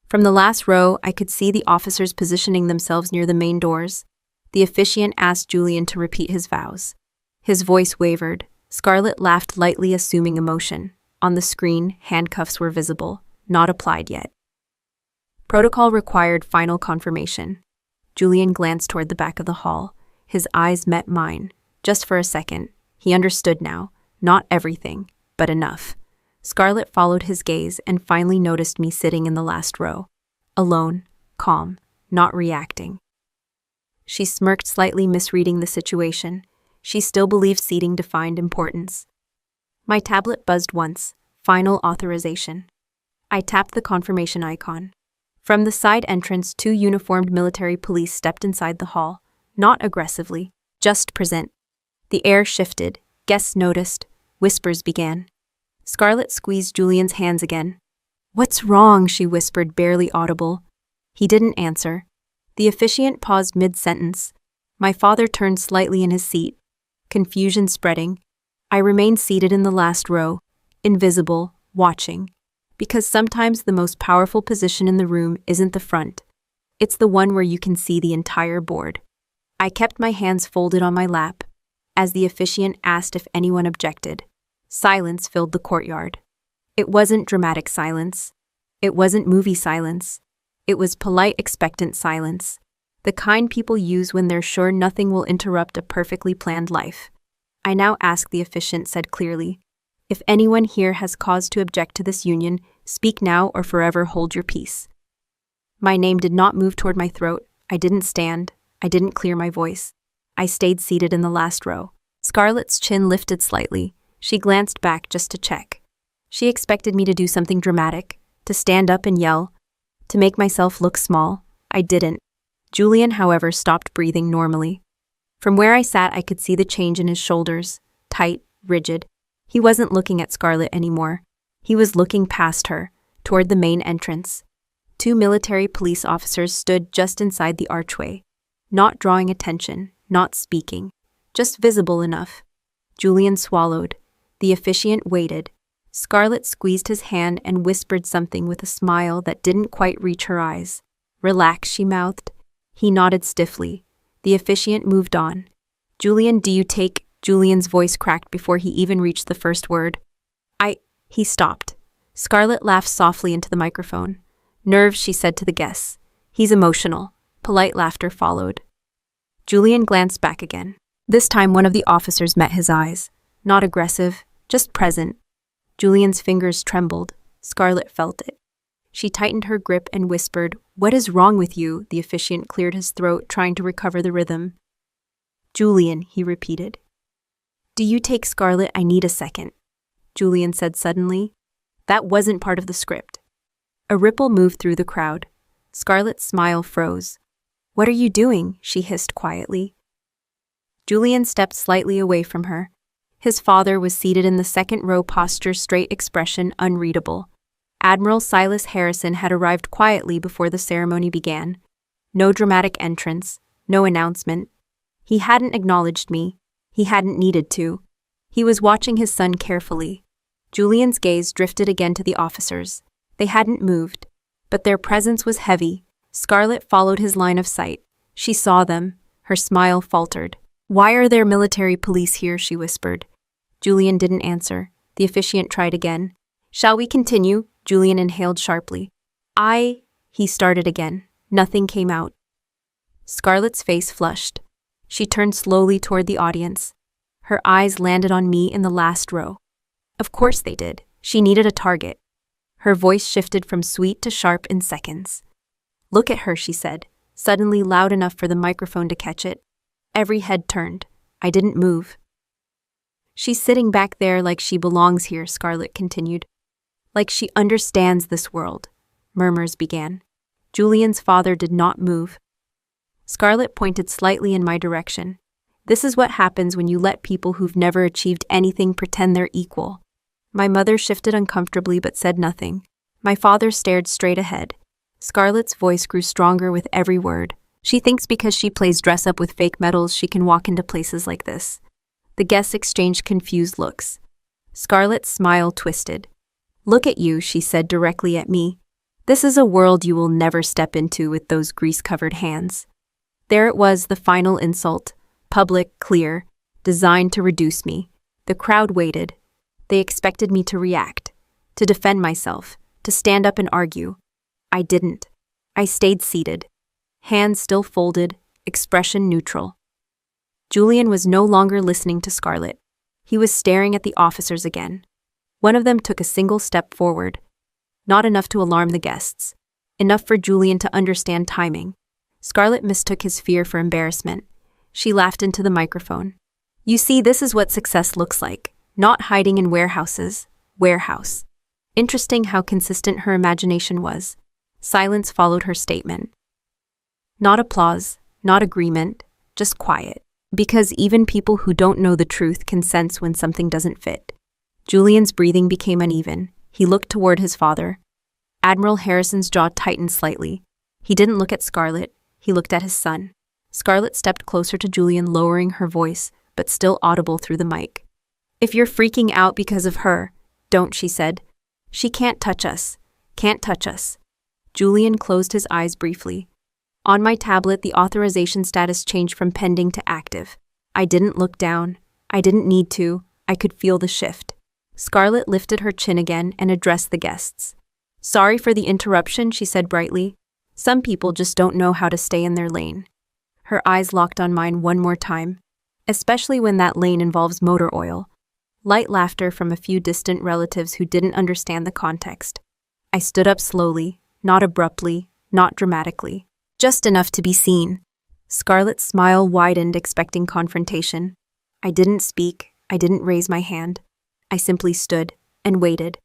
From the last row, I could see the officers positioning themselves near the main doors. The officiant asked Julian to repeat his vows. His voice wavered. Scarlett laughed lightly, assuming emotion. On the screen, handcuffs were visible, not applied yet. Protocol required final confirmation. Julian glanced toward the back of the hall. His eyes met mine. Just for a second. He understood now. Not everything, but enough. Scarlett followed his gaze and finally noticed me sitting in the last row. Alone, calm, not reacting. She smirked, slightly misreading the situation. She still believed seating defined importance. My tablet buzzed once. Final authorization. I tapped the confirmation icon. From the side entrance, 2 uniformed military police stepped inside the hall. Not aggressively, just present. The air shifted. Guests noticed. Whispers began. Scarlett squeezed Julian's hands again. "What's wrong?" she whispered, barely audible. He didn't answer. The officiant paused mid-sentence. My father turned slightly in his seat. Confusion spreading. I remained seated in the last row, invisible, watching. Because sometimes the most powerful position in the room isn't the front. It's the one where you can see the entire board. I kept my hands folded on my lap, as the officiant asked if anyone objected. Silence filled the courtyard. It wasn't dramatic silence. It wasn't movie silence. It was polite, expectant silence. The kind people use when they're sure nothing will interrupt a perfectly planned life. I now ask, the officiant said clearly. If anyone here has cause to object to this union, speak now or forever hold your peace. My name did not move toward my throat. I didn't stand. I didn't clear my voice. I stayed seated in the last row. Scarlett's chin lifted slightly. She glanced back just to check. She expected me to do something dramatic, to stand up and yell, to make myself look small. I didn't. Julian, however, stopped breathing normally. From where I sat, I could see the change in his shoulders, tight, rigid. He wasn't looking at Scarlett anymore. He was looking past her, toward the main entrance. 2 military police officers stood just inside the archway, not drawing attention, not speaking, just visible enough. Julian swallowed. The officiant waited. Scarlett squeezed his hand and whispered something with a smile that didn't quite reach her eyes. "Relax," she mouthed. He nodded stiffly. The officiant moved on. "Julian, do you take—" Julian's voice cracked before he even reached the first word. He stopped. Scarlett laughed softly into the microphone. "Nerves," she said to the guests. "He's emotional." Polite laughter followed. Julian glanced back again. This time one of the officers met his eyes. Not aggressive, just present. Julian's fingers trembled. Scarlett felt it. She tightened her grip and whispered, "What is wrong with you?" The officiant cleared his throat, trying to recover the rhythm. "Julian," he repeated. "Do you take Scarlett? I need a second," Julian said suddenly. That wasn't part of the script. A ripple moved through the crowd. Scarlett's smile froze. "What are you doing?" she hissed quietly. Julian stepped slightly away from her. His father was seated in the second row, posture straight, expression unreadable. Admiral Silas Harrison had arrived quietly before the ceremony began. No dramatic entrance, no announcement. He hadn't acknowledged me. He hadn't needed to. He was watching his son carefully. Julian's gaze drifted again to the officers. They hadn't moved, but their presence was heavy. Scarlett followed his line of sight. She saw them. Her smile faltered. "Why are there military police here?" she whispered. Julian didn't answer. The officiant tried again. "Shall we continue?" Julian inhaled sharply. He started again. Nothing came out. Scarlett's face flushed. She turned slowly toward the audience. Her eyes landed on me in the last row. Of course they did. She needed a target. Her voice shifted from sweet to sharp in seconds. "Look at her," she said, suddenly loud enough for the microphone to catch it. Every head turned. I didn't move. "She's sitting back there like she belongs here," Scarlett continued. "Like she understands this world." Murmurs began. Julian's father did not move. Scarlett pointed slightly in my direction. "This is what happens when you let people who've never achieved anything pretend they're equal." My mother shifted uncomfortably but said nothing. My father stared straight ahead. Scarlett's voice grew stronger with every word. "She thinks because she plays dress-up with fake medals she can walk into places like this." The guests exchanged confused looks. Scarlett's smile twisted. "Look at you," she said directly at me. "This is a world you will never step into with those grease-covered hands." There it was, the final insult. Public, clear, designed to reduce me. The crowd waited. They expected me to react, to defend myself, to stand up and argue. I didn't. I stayed seated, hands still folded, expression neutral. Julian was no longer listening to Scarlett. He was staring at the officers again. One of them took a single step forward. Not enough to alarm the guests. Enough for Julian to understand timing. Scarlett mistook his fear for embarrassment. She laughed into the microphone. You see, this is what success looks like. Not hiding in warehouses. Warehouse. Interesting how consistent her imagination was. Silence followed her statement. Not applause, not agreement, just quiet. Because even people who don't know the truth can sense when something doesn't fit. Julian's breathing became uneven. He looked toward his father. Admiral Harrison's jaw tightened slightly. He didn't look at Scarlett. He looked at his son. Scarlett stepped closer to Julian, lowering her voice, but still audible through the mic. If you're freaking out because of her, don't, she said. She can't touch us. Can't touch us. Julian closed his eyes briefly. On my tablet, the authorization status changed from pending to active. I didn't look down. I didn't need to. I could feel the shift. Scarlett lifted her chin again and addressed the guests. Sorry for the interruption, she said brightly. Some people just don't know how to stay in their lane. Her eyes locked on mine one more time, especially when that lane involves motor oil. Light laughter from a few distant relatives who didn't understand the context. I stood up slowly, not abruptly, not dramatically. Just enough to be seen. Scarlett's smile widened, expecting confrontation. I didn't speak. I didn't raise my hand. I simply stood and waited.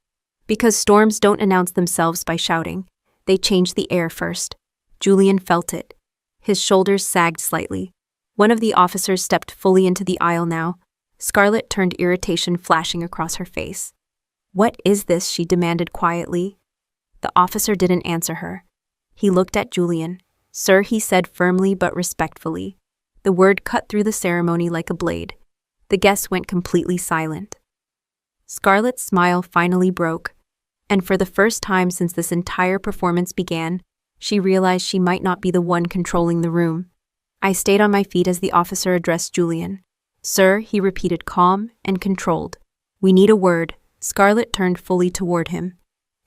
Because storms don't announce themselves by shouting. They change the air first. Julian felt it. His shoulders sagged slightly. One of the officers stepped fully into the aisle now. Scarlett turned, irritation flashing across her face. What is this? She demanded quietly. The officer didn't answer her. He looked at Julian. Sir, he said firmly but respectfully. The word cut through the ceremony like a blade. The guests went completely silent. Scarlett's smile finally broke, and for the first time since this entire performance began, she realized she might not be the one controlling the room. I stayed on my feet as the officer addressed Julian. Sir, he repeated, calm and controlled. We need a word. Scarlett turned fully toward him.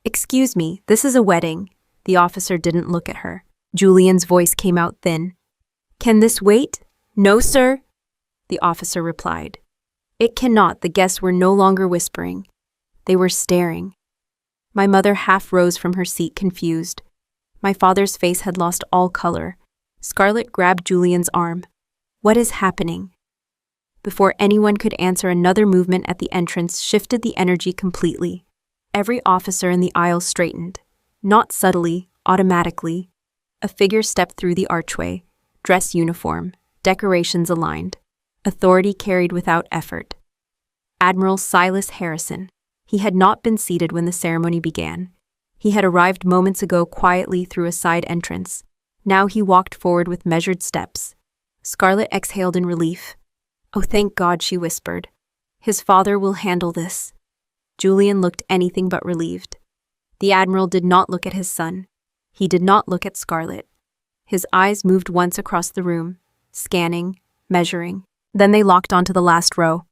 Excuse me, this is a wedding. The officer didn't look at her. Julian's voice came out thin. Can this wait? No, sir, the officer replied. It cannot. The guests were no longer whispering. They were staring. My mother half rose from her seat, confused. My father's face had lost all color. Scarlett grabbed Julian's arm. What is happening? Before anyone could answer, another movement at the entrance shifted the energy completely. Every officer in the aisle straightened. Not subtly, automatically. A figure stepped through the archway, dress uniform, decorations aligned. Authority carried without effort. Admiral Silas Harrison. He had not been seated when the ceremony began. He had arrived moments ago quietly through a side entrance. Now he walked forward with measured steps. Scarlett exhaled in relief. Oh, thank God, she whispered. His father will handle this. Julian looked anything but relieved. The Admiral did not look at his son. He did not look at Scarlett. His eyes moved once across the room, scanning, measuring. Then they locked onto the last row.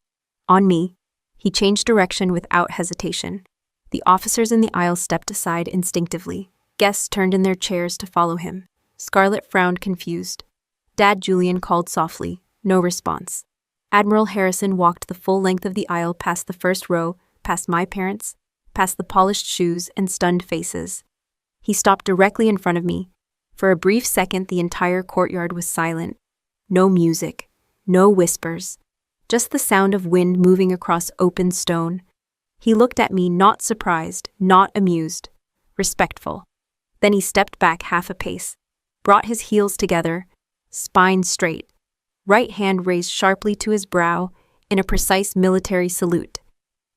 On me. He changed direction without hesitation. The officers in the aisle stepped aside instinctively. Guests turned in their chairs to follow him. Scarlett frowned, confused. Dad, Julian called softly. No response. Admiral Harrison walked the full length of the aisle, past the first row, past my parents, past the polished shoes and stunned faces. He stopped directly in front of me. For a brief second, the entire courtyard was silent. No music. No whispers, just the sound of wind moving across open stone. He looked at me, not surprised, not amused, respectful. Then he stepped back half a pace, brought his heels together, spine straight, right hand raised sharply to his brow in a precise military salute.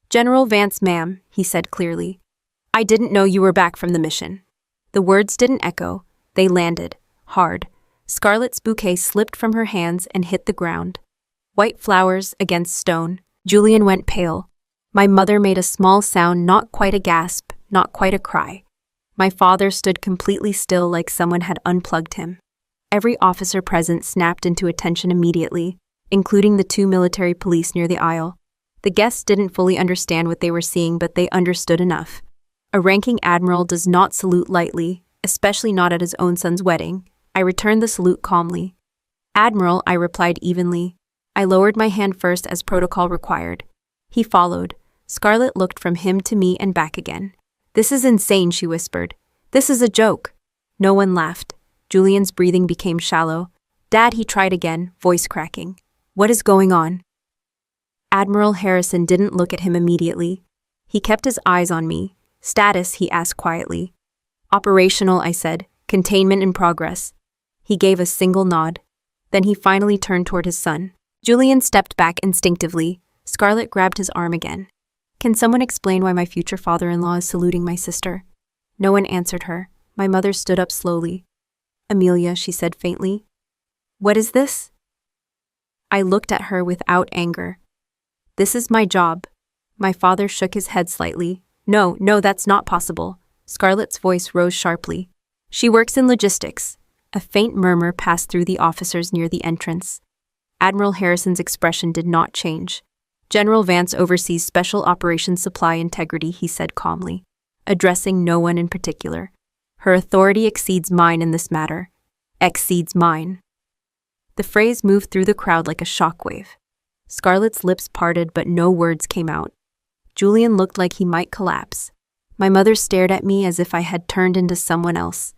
General Vance, ma'am, he said clearly. I didn't know you were back from the mission. The words didn't echo, they landed, hard. Scarlett's bouquet slipped from her hands and hit the ground. White flowers against stone. Julian went pale. My mother made a small sound, not quite a gasp, not quite a cry. My father stood completely still, like someone had unplugged him. Every officer present snapped into attention immediately, including the 2 military police near the aisle. The guests didn't fully understand what they were seeing, but they understood enough. A ranking admiral does not salute lightly, especially not at his own son's wedding. I returned the salute calmly. "Admiral," I replied evenly. I lowered my hand first as protocol required. He followed. Scarlett looked from him to me and back again. "This is insane," she whispered. "This is a joke." No one laughed. Julian's breathing became shallow. "Dad," he tried again, voice cracking. "What is going on?" Admiral Harrison didn't look at him immediately. He kept his eyes on me. "Status?" he asked quietly. "Operational," I said. "Containment in progress." He gave a single nod. Then he finally turned toward his son. Julian stepped back instinctively. Scarlett grabbed his arm again. "Can someone explain why my future father-in-law is saluting my sister?" No one answered her. My mother stood up slowly. "Amelia," she said faintly. "What is this?" I looked at her without anger. "This is my job." My father shook his head slightly. No, that's not possible." Scarlett's voice rose sharply. "She works in logistics." A faint murmur passed through the officers near the entrance. Admiral Harrison's expression did not change. "General Vance oversees Special Operations Supply Integrity," he said calmly, addressing no one in particular. "Her authority exceeds mine in this matter. Exceeds mine." The phrase moved through the crowd like a shockwave. Scarlett's lips parted, but no words came out. Julian looked like he might collapse. My mother stared at me as if I had turned into someone else.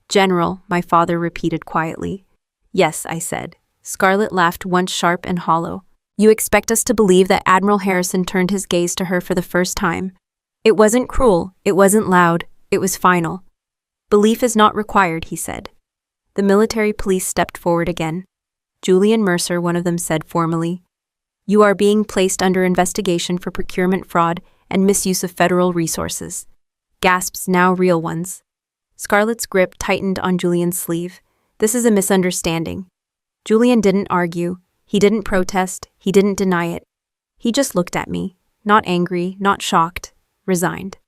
"General," my father repeated quietly. "Yes," I said. Scarlett laughed once sharp and hollow. "You expect us to believe that Admiral Harrison turned his gaze to her for the first time? It wasn't cruel, it wasn't loud, it was final." "Belief is not required," he said. The military police stepped forward again. Julian Mercer, one of them, said formally, "You are being placed under investigation for procurement fraud and misuse of federal resources." Gasps, now real ones. Scarlett's grip tightened on Julian's sleeve. "This is a misunderstanding." Julian didn't argue. He didn't protest. He didn't deny it. He just looked at me, not angry, not shocked, resigned.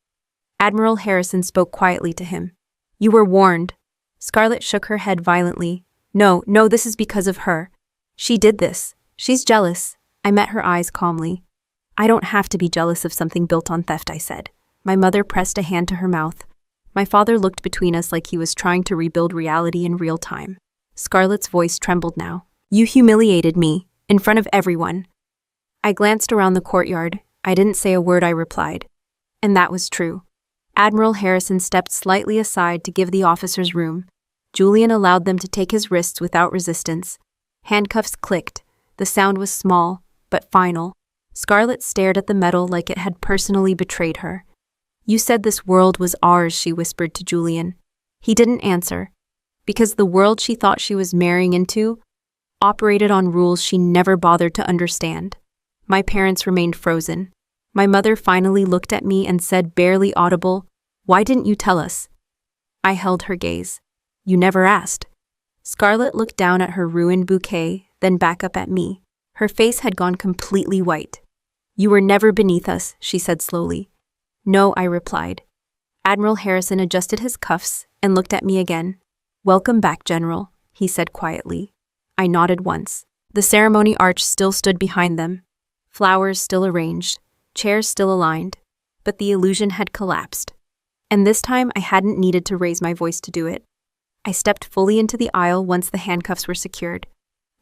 Admiral Harrison spoke quietly to him. "You were warned." Scarlett shook her head violently. No, this is because of her. She did this. She's jealous." I met her eyes calmly. "I don't have to be jealous of something built on theft," I said. My mother pressed a hand to her mouth. My father looked between us like he was trying to rebuild reality in real time. Scarlett's voice trembled now. "You humiliated me, in front of everyone." I glanced around the courtyard. I didn't say a word, I replied. And that was true. Admiral Harrison stepped slightly aside to give the officers room. Julian allowed them to take his wrists without resistance. Handcuffs clicked. The sound was small, but final. Scarlett stared at the metal like it had personally betrayed her. "You said this world was ours," she whispered to Julian. He didn't answer, because the world she thought she was marrying into operated on rules she never bothered to understand. My parents remained frozen. My mother finally looked at me and said, barely audible, "Why didn't you tell us?" I held her gaze. "You never asked." Scarlett looked down at her ruined bouquet, then back up at me. Her face had gone completely white. "You were never beneath us," she said slowly. "No," I replied. Admiral Harrison adjusted his cuffs and looked at me again. "Welcome back, General," he said quietly. I nodded once. The ceremony arch still stood behind them. Flowers still arranged, chairs still aligned, but the illusion had collapsed. And this time I hadn't needed to raise my voice to do it. I stepped fully into the aisle once the handcuffs were secured.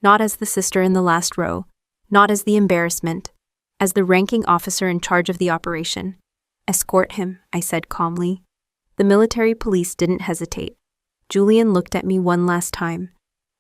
Not as the sister in the last row, not as the embarrassment, as the ranking officer in charge of the operation. "Escort him," I said calmly. The military police didn't hesitate. Julian looked at me one last time.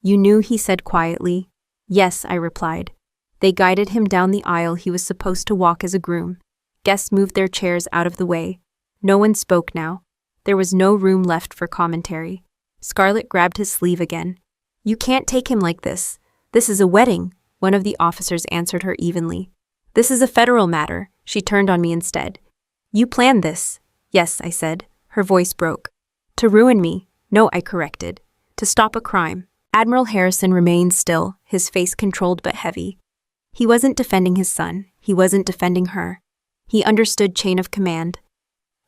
"You knew," he said quietly. "Yes," I replied. They guided him down the aisle he was supposed to walk as a groom. Guests moved their chairs out of the way. No one spoke now. There was no room left for commentary. Scarlett grabbed his sleeve again. "You can't take him like this. This is a wedding," one of the officers answered her evenly. "This is a federal matter." She turned on me instead. "You planned this." "Yes," I said. Her voice broke. "To ruin me." "No," I corrected. "To stop a crime." Admiral Harrison remained still, his face controlled but heavy. He wasn't defending his son. He wasn't defending her. He understood chain of command.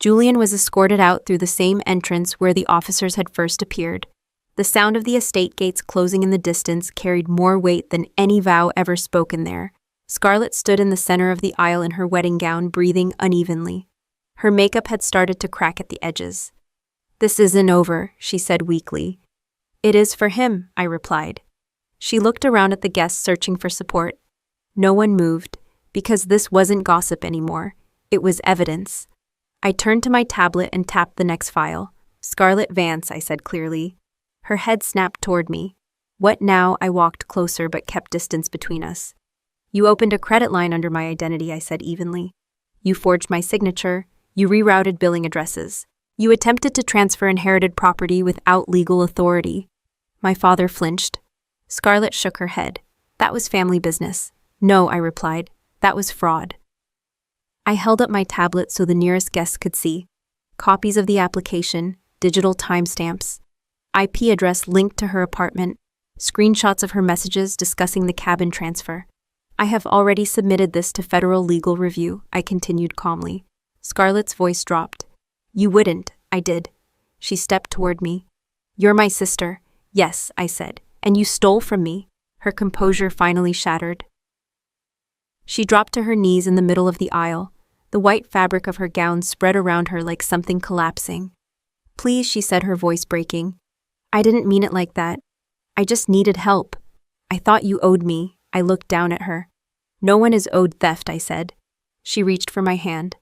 Julian was escorted out through the same entrance where the officers had first appeared. The sound of the estate gates closing in the distance carried more weight than any vow ever spoken there. Scarlett stood in the center of the aisle in her wedding gown, breathing unevenly. Her makeup had started to crack at the edges. "This isn't over," she said weakly. "It is for him," I replied. She looked around at the guests, searching for support. No one moved, because this wasn't gossip anymore. It was evidence. I turned to my tablet and tapped the next file. "Scarlett Vance," I said clearly. Her head snapped toward me. "What now?" I walked closer but kept distance between us. "You opened a credit line under my identity," I said evenly. "You forged my signature. You rerouted billing addresses. You attempted to transfer inherited property without legal authority." My father flinched. Scarlett shook her head. "That was family business." "No," I replied. "That was fraud." I held up my tablet so the nearest guest could see. Copies of the application, digital timestamps, IP address linked to her apartment, screenshots of her messages discussing the cabin transfer. "I have already submitted this to federal legal review," I continued calmly. Scarlett's voice dropped. "You wouldn't." "I did." She stepped toward me. "You're my sister." "Yes," I said. "And you stole from me." Her composure finally shattered. She dropped to her knees in the middle of the aisle. The white fabric of her gown spread around her like something collapsing. "Please," she said, her voice breaking. "I didn't mean it like that. I just needed help." "I thought you owed me." I looked down at her. "No one is owed theft," I said. She reached for my hand.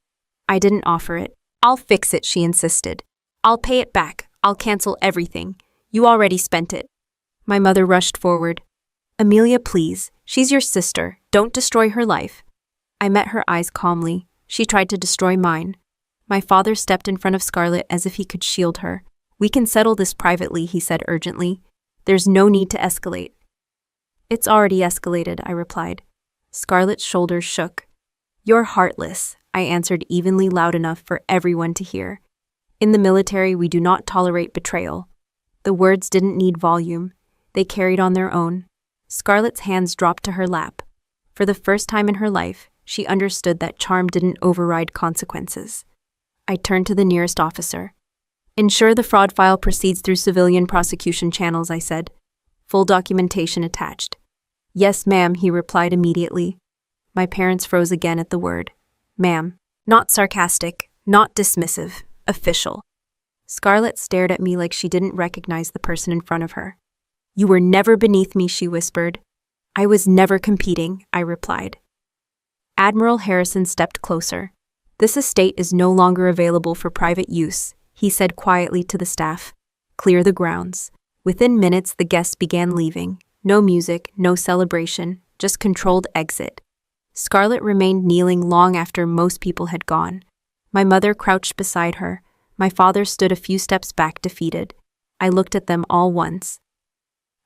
I didn't offer it. "I'll fix it," she insisted. "I'll pay it back. I'll cancel everything. You already spent it." My mother rushed forward. "Amelia, please. She's your sister. Don't destroy her life." I met her eyes calmly. She tried to destroy mine. My father stepped in front of Scarlett as if he could shield her. "We can settle this privately," he said urgently. "There's no need to escalate." "It's already escalated," I replied. Scarlett's shoulders shook. "You're heartless," I answered evenly, loud enough for everyone to hear. "In the military, we do not tolerate betrayal." The words didn't need volume. They carried on their own. Scarlett's hands dropped to her lap. For the first time in her life, she understood that charm didn't override consequences. I turned to the nearest officer. "Ensure the fraud file proceeds through civilian prosecution channels," I said. "Full documentation attached." "Yes, ma'am," he replied immediately. My parents froze again at the word. "Ma'am." Not sarcastic, not dismissive, official. Scarlett stared at me like she didn't recognize the person in front of her. "You were never beneath me," she whispered. "I was never competing," I replied. Admiral Harrison stepped closer. "This estate is no longer available for private use," he said quietly to the staff. "Clear the grounds." Within minutes, the guests began leaving. No music, no celebration, just controlled exit. Scarlett remained kneeling long after most people had gone. My mother crouched beside her. My father stood a few steps back, defeated. I looked at them all once.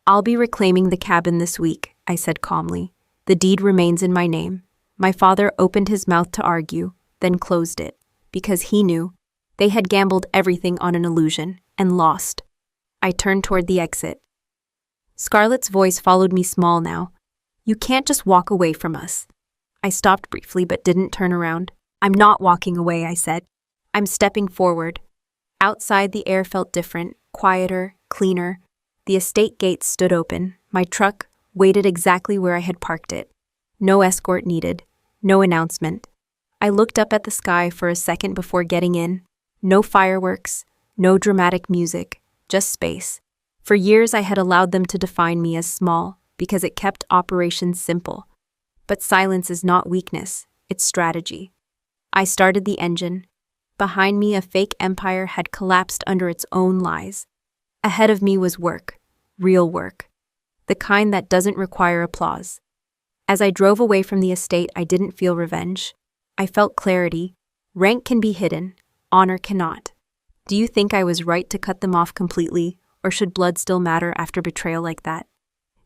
"I'll be reclaiming the cabin this week," I said calmly. "The deed remains in my name." My father opened his mouth to argue, then closed it, because he knew they had gambled everything on an illusion and lost. I turned toward the exit. Scarlett's voice followed me, small now. "You can't just walk away from us." I stopped briefly but didn't turn around. "I'm not walking away," I said. "I'm stepping forward." Outside, the air felt different, quieter, cleaner. The estate gates stood open. My truck waited exactly where I had parked it. No escort needed. No announcement. I looked up at the sky for a second before getting in. No fireworks, no dramatic music, just space. For years I had allowed them to define me as small because it kept operations simple. But silence is not weakness, it's strategy. I started the engine. Behind me, a fake empire had collapsed under its own lies. Ahead of me was work, real work, the kind that doesn't require applause. As I drove away from the estate, I didn't feel revenge. I felt clarity. Rank can be hidden, honor cannot. Do you think I was right to cut them off completely, or should blood still matter after betrayal like that?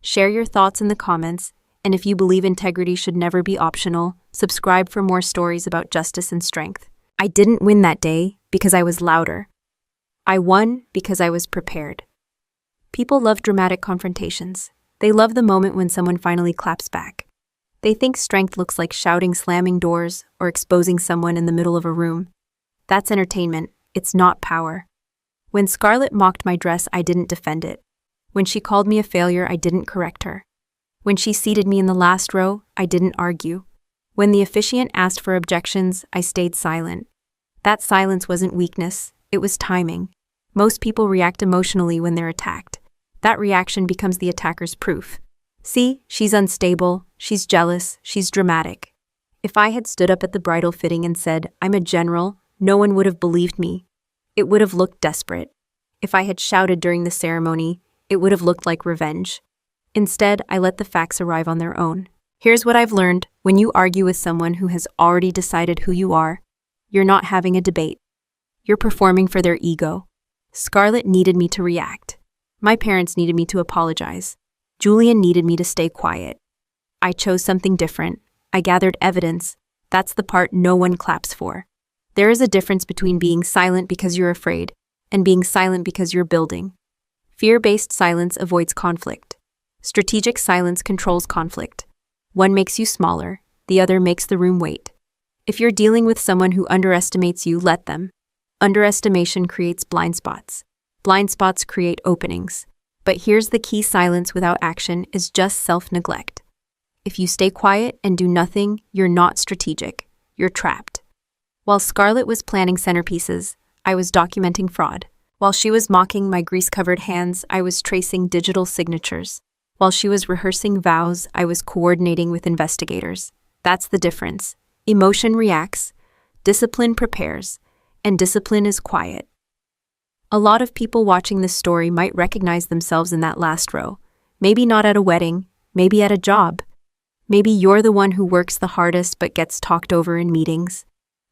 Share your thoughts in the comments, and if you believe integrity should never be optional, subscribe for more stories about justice and strength. I didn't win that day because I was louder. I won because I was prepared. People love dramatic confrontations. They love the moment when someone finally claps back. They think strength looks like shouting, slamming doors, or exposing someone in the middle of a room. That's entertainment. It's not power. When Scarlett mocked my dress, I didn't defend it. When she called me a failure, I didn't correct her. When she seated me in the last row, I didn't argue. When the officiant asked for objections, I stayed silent. That silence wasn't weakness, it was timing. Most people react emotionally when they're attacked. That reaction becomes the attacker's proof. See, she's unstable, she's jealous, she's dramatic. If I had stood up at the bridal fitting and said, "I'm a general," no one would have believed me. It would have looked desperate. If I had shouted during the ceremony, it would have looked like revenge. Instead, I let the facts arrive on their own. Here's what I've learned: when you argue with someone who has already decided who you are, you're not having a debate. You're performing for their ego. Scarlett needed me to react. My parents needed me to apologize. Julian needed me to stay quiet. I chose something different. I gathered evidence. That's the part no one claps for. There is a difference between being silent because you're afraid and being silent because you're building. Fear-based silence avoids conflict. Strategic silence controls conflict. One makes you smaller, the other makes the room wait. If you're dealing with someone who underestimates you, let them. Underestimation creates blind spots. Blind spots create openings. But here's the key: silence without action is just self-neglect. If you stay quiet and do nothing, you're not strategic. You're trapped. While Scarlett was planning centerpieces, I was documenting fraud. While she was mocking my grease-covered hands, I was tracing digital signatures. While she was rehearsing vows, I was coordinating with investigators. That's the difference. Emotion reacts, discipline prepares, and discipline is quiet. A lot of people watching this story might recognize themselves in that last row. Maybe not at a wedding, maybe at a job. Maybe you're the one who works the hardest but gets talked over in meetings.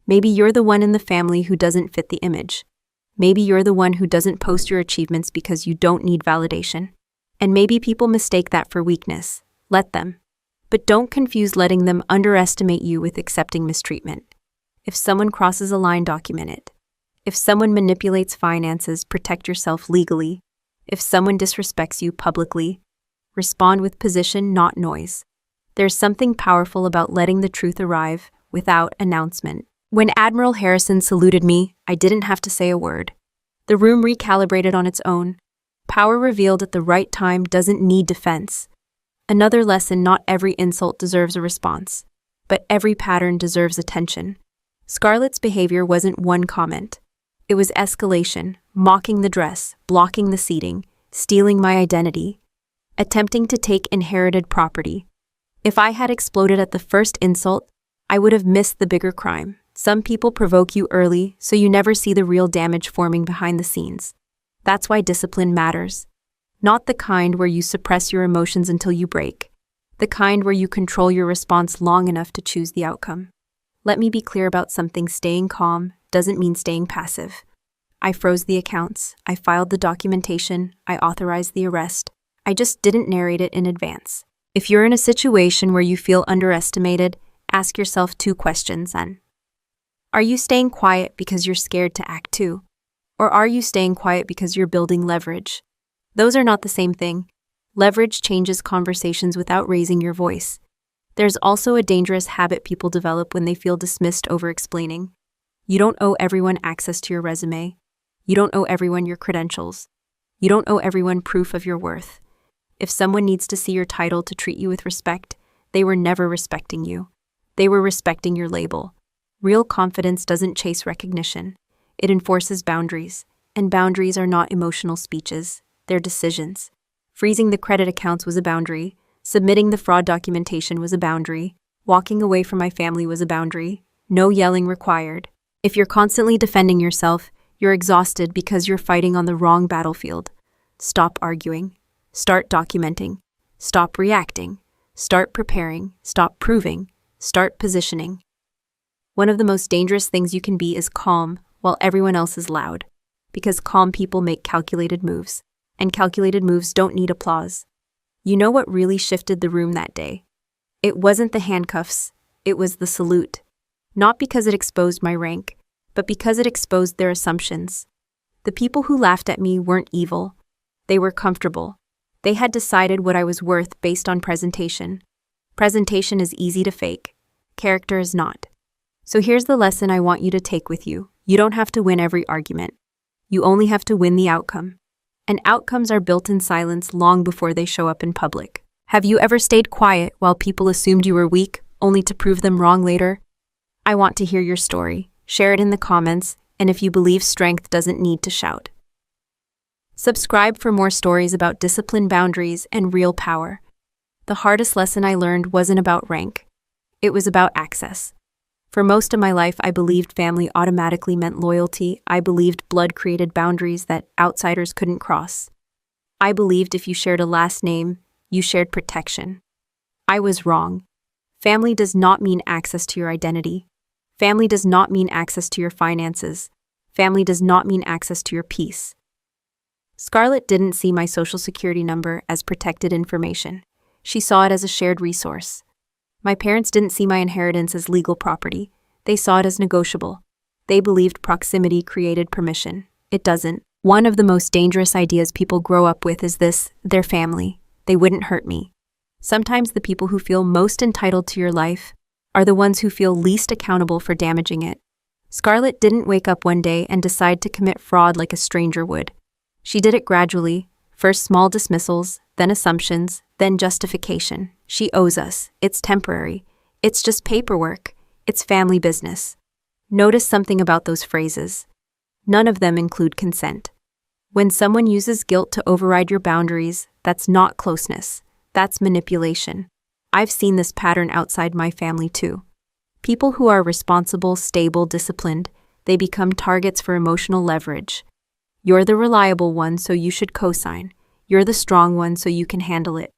Maybe you're the one in the family who doesn't fit the image. Maybe you're the one who doesn't post your achievements because you don't need validation. And maybe people mistake that for weakness. Let them. But don't confuse letting them underestimate you with accepting mistreatment. If someone crosses a line, document it. If someone manipulates finances, protect yourself legally. If someone disrespects you publicly, respond with position, not noise. There's something powerful about letting the truth arrive without announcement. When Admiral Harrison saluted me, I didn't have to say a word. The room recalibrated on its own. Power revealed at the right time doesn't need defense. Another lesson: not every insult deserves a response, but every pattern deserves attention. Scarlett's behavior wasn't one comment. It was escalation, mocking the dress, blocking the seating, stealing my identity, attempting to take inherited property. If I had exploded at the first insult, I would have missed the bigger crime. Some people provoke you early, so you never see the real damage forming behind the scenes. That's why discipline matters. Not the kind where you suppress your emotions until you break. The kind where you control your response long enough to choose the outcome. Let me be clear about something: staying calm doesn't mean staying passive. I froze the accounts, I filed the documentation, I authorized the arrest. I just didn't narrate it in advance. If you're in a situation where you feel underestimated, ask yourself 2 questions then. Are you staying quiet because you're scared to act too? Or are you staying quiet because you're building leverage? Those are not the same thing. Leverage changes conversations without raising your voice. There's also a dangerous habit people develop when they feel dismissed over explaining. You don't owe everyone access to your resume. You don't owe everyone your credentials. You don't owe everyone proof of your worth. If someone needs to see your title to treat you with respect, they were never respecting you. They were respecting your label. Real confidence doesn't chase recognition. It enforces boundaries. And boundaries are not emotional speeches. They're decisions. Freezing the credit accounts was a boundary. Submitting the fraud documentation was a boundary. Walking away from my family was a boundary. No yelling required. If you're constantly defending yourself, you're exhausted because you're fighting on the wrong battlefield. Stop arguing. Start documenting. Stop reacting. Start preparing. Stop proving. Start positioning. One of the most dangerous things you can be is calm while everyone else is loud. Because calm people make calculated moves. And calculated moves don't need applause. You know what really shifted the room that day? It wasn't the handcuffs. It was the salute. Not because it exposed my rank, but because it exposed their assumptions. The people who laughed at me weren't evil. They were comfortable. They had decided what I was worth based on presentation. Presentation is easy to fake. Character is not. So here's the lesson I want you to take with you. You don't have to win every argument. You only have to win the outcome. and outcomes are built in silence long before they show up in public. Have you ever stayed quiet while people assumed you were weak, only to prove them wrong later? I want to hear your story. Share it in the comments, and if you believe strength doesn't need to shout. Subscribe for more stories about discipline, boundaries, and real power. The hardest lesson I learned wasn't about rank. It was about access. For most of my life, I believed family automatically meant loyalty. I believed blood created boundaries that outsiders couldn't cross. I believed if you shared a last name, you shared protection. I was wrong. Family does not mean access to your identity. Family does not mean access to your finances. Family does not mean access to your peace. Scarlett didn't see my social security number as protected information. She saw it as a shared resource. My parents didn't see my inheritance as legal property. They saw it as negotiable. They believed proximity created permission. It doesn't. One of the most dangerous ideas people grow up with is this: their family. They wouldn't hurt me. Sometimes the people who feel most entitled to your life are the ones who feel least accountable for damaging it. Scarlett didn't wake up one day and decide to commit fraud like a stranger would. She did it gradually, first small dismissals, then assumptions, then justification. She owes us. It's temporary. It's just paperwork. It's family business. Notice something about those phrases. None of them include consent. When someone uses guilt to override your boundaries, that's not closeness. That's manipulation. I've seen this pattern outside my family too. People who are responsible, stable, disciplined, they become targets for emotional leverage. You're the reliable one, so you should co-sign. You're the strong one, so you can handle it.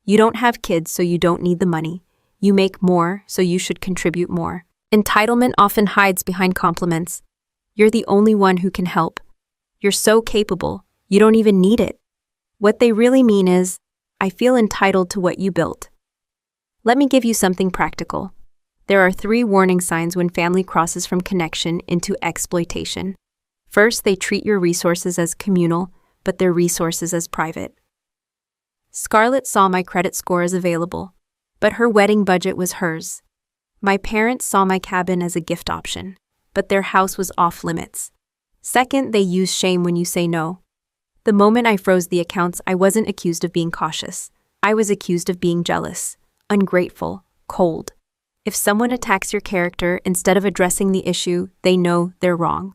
You don't have kids, so you don't need the money. You make more, so you should contribute more. Entitlement often hides behind compliments. You're the only one who can help. You're so capable, you don't even need it. What they really mean is, I feel entitled to what you built. Let me give you something practical. There are 3 warning signs when family crosses from connection into exploitation. First, they treat your resources as communal, but their resources as private. Scarlett saw my credit score as available, but her wedding budget was hers. My parents saw my cabin as a gift option, but their house was off limits. Second, they use shame when you say no. The moment I froze the accounts, I wasn't accused of being cautious. I was accused of being jealous, ungrateful, cold. If someone attacks your character instead of addressing the issue, they know they're wrong.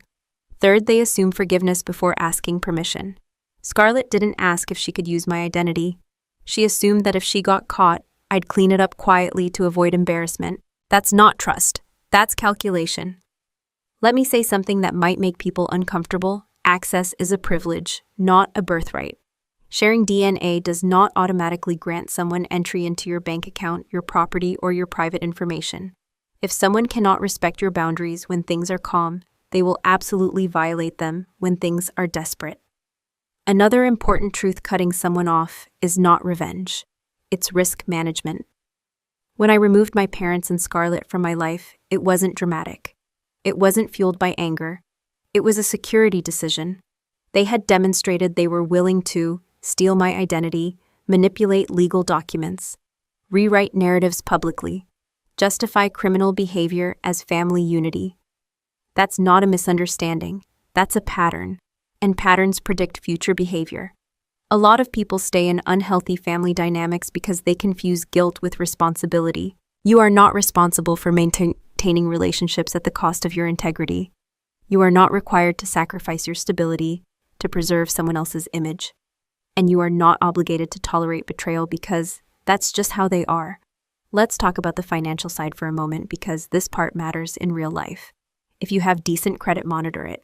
Third, they assume forgiveness before asking permission. Scarlett didn't ask if she could use my identity. She assumed that if she got caught, I'd clean it up quietly to avoid embarrassment. That's not trust. That's calculation. Let me say something that might make people uncomfortable. Access is a privilege, not a birthright. Sharing DNA does not automatically grant someone entry into your bank account, your property, or your private information. If someone cannot respect your boundaries when things are calm, they will absolutely violate them when things are desperate. Another important truth: cutting someone off is not revenge. It's risk management. When I removed my parents and Scarlett from my life, it wasn't dramatic. It wasn't fueled by anger. It was a security decision. They had demonstrated they were willing to steal my identity, manipulate legal documents, rewrite narratives publicly, justify criminal behavior as family unity. That's not a misunderstanding. That's a pattern. And patterns predict future behavior. A lot of people stay in unhealthy family dynamics because they confuse guilt with responsibility. You are not responsible for maintaining relationships at the cost of your integrity. You are not required to sacrifice your stability to preserve someone else's image. And you are not obligated to tolerate betrayal because that's just how they are. Let's talk about the financial side for a moment because this part matters in real life. If you have decent credit, monitor it.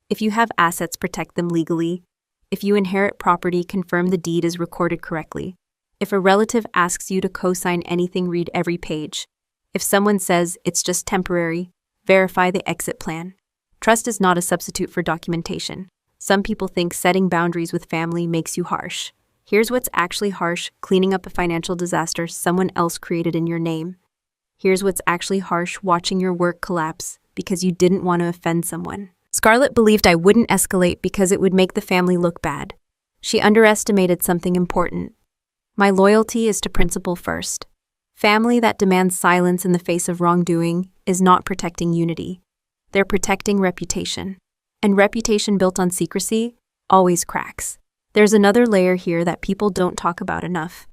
If you have assets, protect them legally. If you inherit property, confirm the deed is recorded correctly. If a relative asks you to co-sign anything, read every page. If someone says it's just temporary, verify the exit plan. Trust is not a substitute for documentation. Some people think setting boundaries with family makes you harsh. Here's what's actually harsh: cleaning up a financial disaster someone else created in your name. Here's what's actually harsh: watching your work collapse because you didn't want to offend someone. Scarlett believed I wouldn't escalate because it would make the family look bad. She underestimated something important. My loyalty is to principle first. Family that demands silence in the face of wrongdoing is not protecting unity. They're protecting reputation. And reputation built on secrecy always cracks. There's another layer here that people don't talk about enough.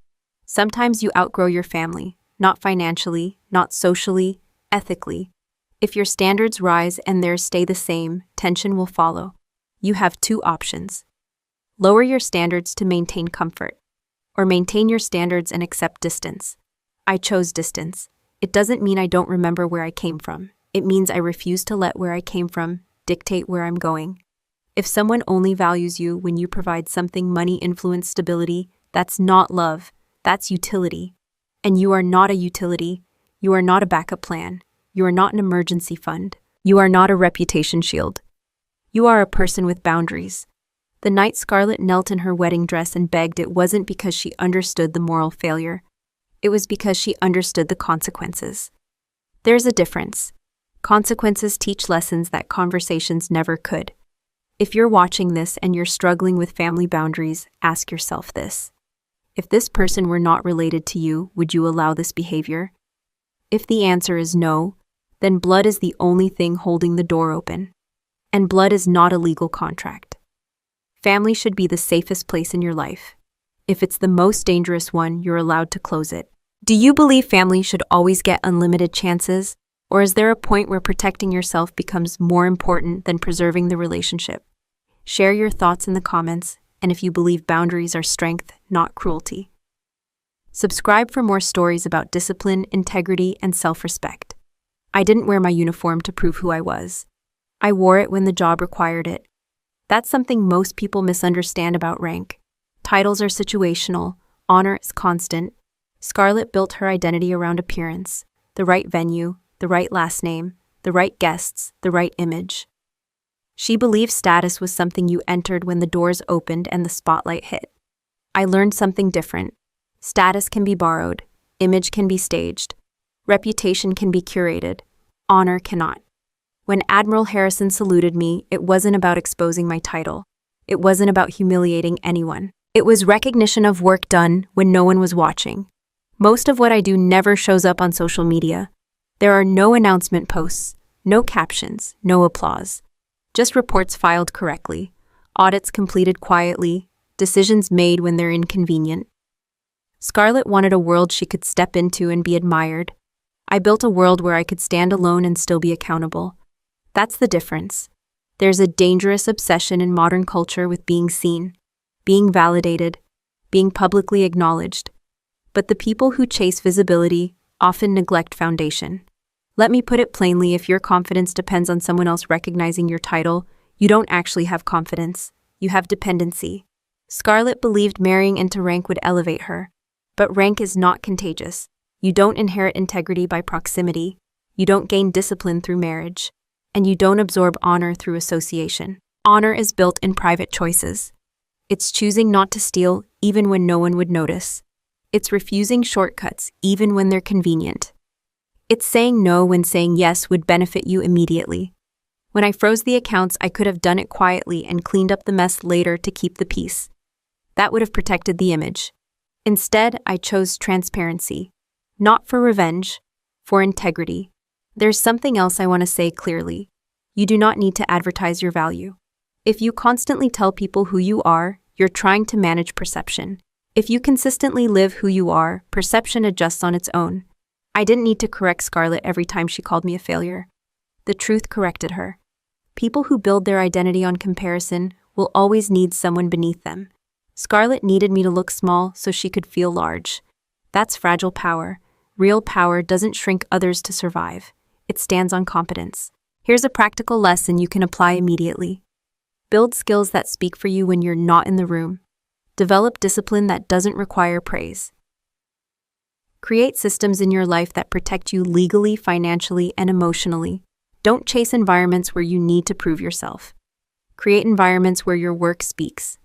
Sometimes you outgrow your family, not financially, not socially, ethically. If your standards rise and theirs stay the same, tension will follow. You have two options. Lower your standards to maintain comfort, or maintain your standards and accept distance. I chose distance. It doesn't mean I don't remember where I came from. It means I refuse to let where I came from dictate where I'm going. If someone only values you when you provide something money, influence, stability, that's not love, that's utility. And you are not a utility. You are not a backup plan. You are not an emergency fund. You are not a reputation shield. You are a person with boundaries. The night Scarlett knelt in her wedding dress and begged, it wasn't because she understood the moral failure. It was because she understood the consequences. There's a difference. Consequences teach lessons that conversations never could. If you're watching this and you're struggling with family boundaries, ask yourself this. If this person were not related to you, would you allow this behavior? If the answer is no, then blood is the only thing holding the door open. And blood is not a legal contract. Family should be the safest place in your life. If it's the most dangerous one, you're allowed to close it. Do you believe family should always get unlimited chances? Or is there a point where protecting yourself becomes more important than preserving the relationship? Share your thoughts in the comments, and if you believe boundaries are strength, not cruelty. Subscribe for more stories about discipline, integrity, and self-respect. I didn't wear my uniform to prove who I was. I wore it when the job required it. That's something most people misunderstand about rank. Titles are situational, honor is constant. Scarlett built her identity around appearance, the right venue, the right last name, the right guests, the right image. She believed status was something you entered when the doors opened and the spotlight hit. I learned something different. Status can be borrowed, image can be staged, reputation can be curated, honor cannot. When Admiral Harrison saluted me, it wasn't about exposing my title. It wasn't about humiliating anyone. It was recognition of work done when no one was watching. Most of what I do never shows up on social media. There are no announcement posts, no captions, no applause. Just reports filed correctly, audits completed quietly, decisions made when they're inconvenient. Scarlett wanted a world she could step into and be admired. I built a world where I could stand alone and still be accountable. That's the difference. There's a dangerous obsession in modern culture with being seen, being validated, being publicly acknowledged. But the people who chase visibility often neglect foundation. Let me put it plainly, if your confidence depends on someone else recognizing your title, you don't actually have confidence. You have dependency. Scarlett believed marrying into rank would elevate her. But rank is not contagious. You don't inherit integrity by proximity. You don't gain discipline through marriage. And you don't absorb honor through association. Honor is built in private choices. It's choosing not to steal even when no one would notice. It's refusing shortcuts even when they're convenient. It's saying no when saying yes would benefit you immediately. When I froze the accounts, I could have done it quietly and cleaned up the mess later to keep the peace. That would have protected the image. Instead, I chose transparency. Not for revenge, for integrity. There's something else I want to say clearly. You do not need to advertise your value. If you constantly tell people who you are, you're trying to manage perception. If you consistently live who you are, perception adjusts on its own. I didn't need to correct Scarlett every time she called me a failure. The truth corrected her. People who build their identity on comparison will always need someone beneath them. Scarlett needed me to look small so she could feel large. That's fragile power. Real power doesn't shrink others to survive. It stands on competence. Here's a practical lesson you can apply immediately. Build skills that speak for you when you're not in the room. Develop discipline that doesn't require praise. Create systems in your life that protect you legally, financially, and emotionally. Don't chase environments where you need to prove yourself. Create environments where your work speaks.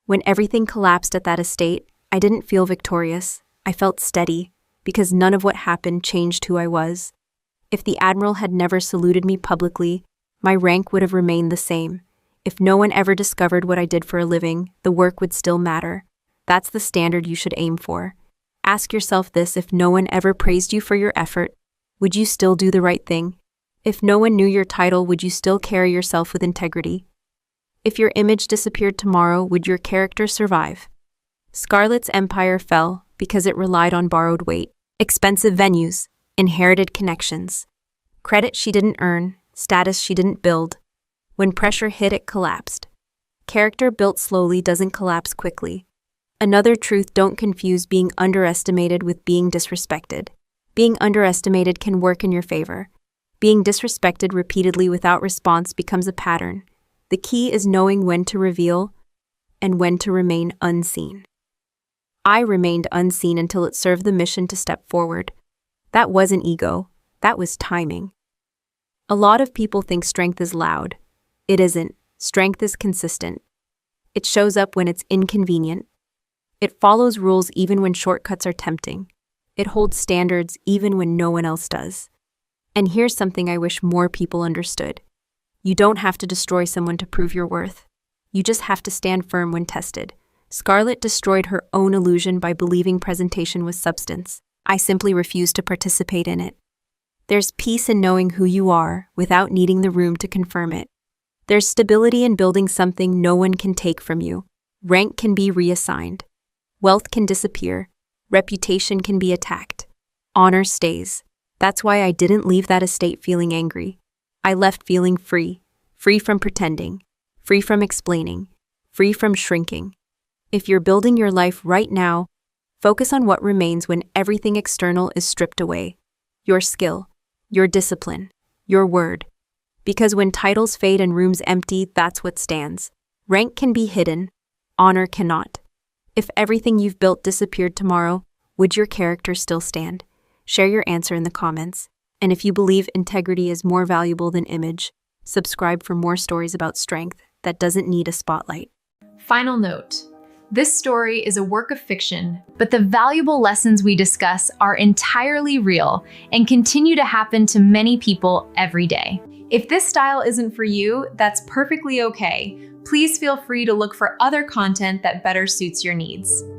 When everything collapsed at that estate, I didn't feel victorious. I felt steady, because none of what happened changed who I was. If the Admiral had never saluted me publicly, my rank would have remained the same. If no one ever discovered what I did for a living, the work would still matter. That's the standard you should aim for. Ask yourself this: if no one ever praised you for your effort, would you still do the right thing? If no one knew your title, would you still carry yourself with integrity? If your image disappeared tomorrow, would your character survive? Scarlett's empire fell because it relied on borrowed weight, expensive venues, inherited connections, credit she didn't earn, status she didn't build. When pressure hit, it collapsed. Character built slowly doesn't collapse quickly. Another truth: don't confuse being underestimated with being disrespected. Being underestimated can work in your favor. Being disrespected repeatedly without response becomes a pattern. The key is knowing when to reveal and when to remain unseen. I remained unseen until it served the mission to step forward. That wasn't ego, that was timing. A lot of people think strength is loud. It isn't. Strength is consistent. It shows up when it's inconvenient. It follows rules even when shortcuts are tempting. It holds standards even when no one else does. And here's something I wish more people understood. You don't have to destroy someone to prove your worth. You just have to stand firm when tested. Scarlett destroyed her own illusion by believing presentation was substance. I simply refused to participate in it. There's peace in knowing who you are without needing the room to confirm it. There's stability in building something no one can take from you. Rank can be reassigned. Wealth can disappear. Reputation can be attacked. Honor stays. That's why I didn't leave that estate feeling angry. I left feeling free. Free from pretending. Free from explaining. Free from shrinking. If you're building your life right now, focus on what remains when everything external is stripped away. Your skill, your discipline, your word. Because when titles fade and rooms empty, that's what stands. Rank can be hidden, honor cannot. If everything you've built disappeared tomorrow, would your character still stand? Share your answer in the comments. And if you believe integrity is more valuable than image, subscribe for more stories about strength that doesn't need a spotlight. Final note. This story is a work of fiction, but the valuable lessons we discuss are entirely real and continue to happen to many people every day. If this style isn't for you, that's perfectly okay. Please feel free to look for other content that better suits your needs.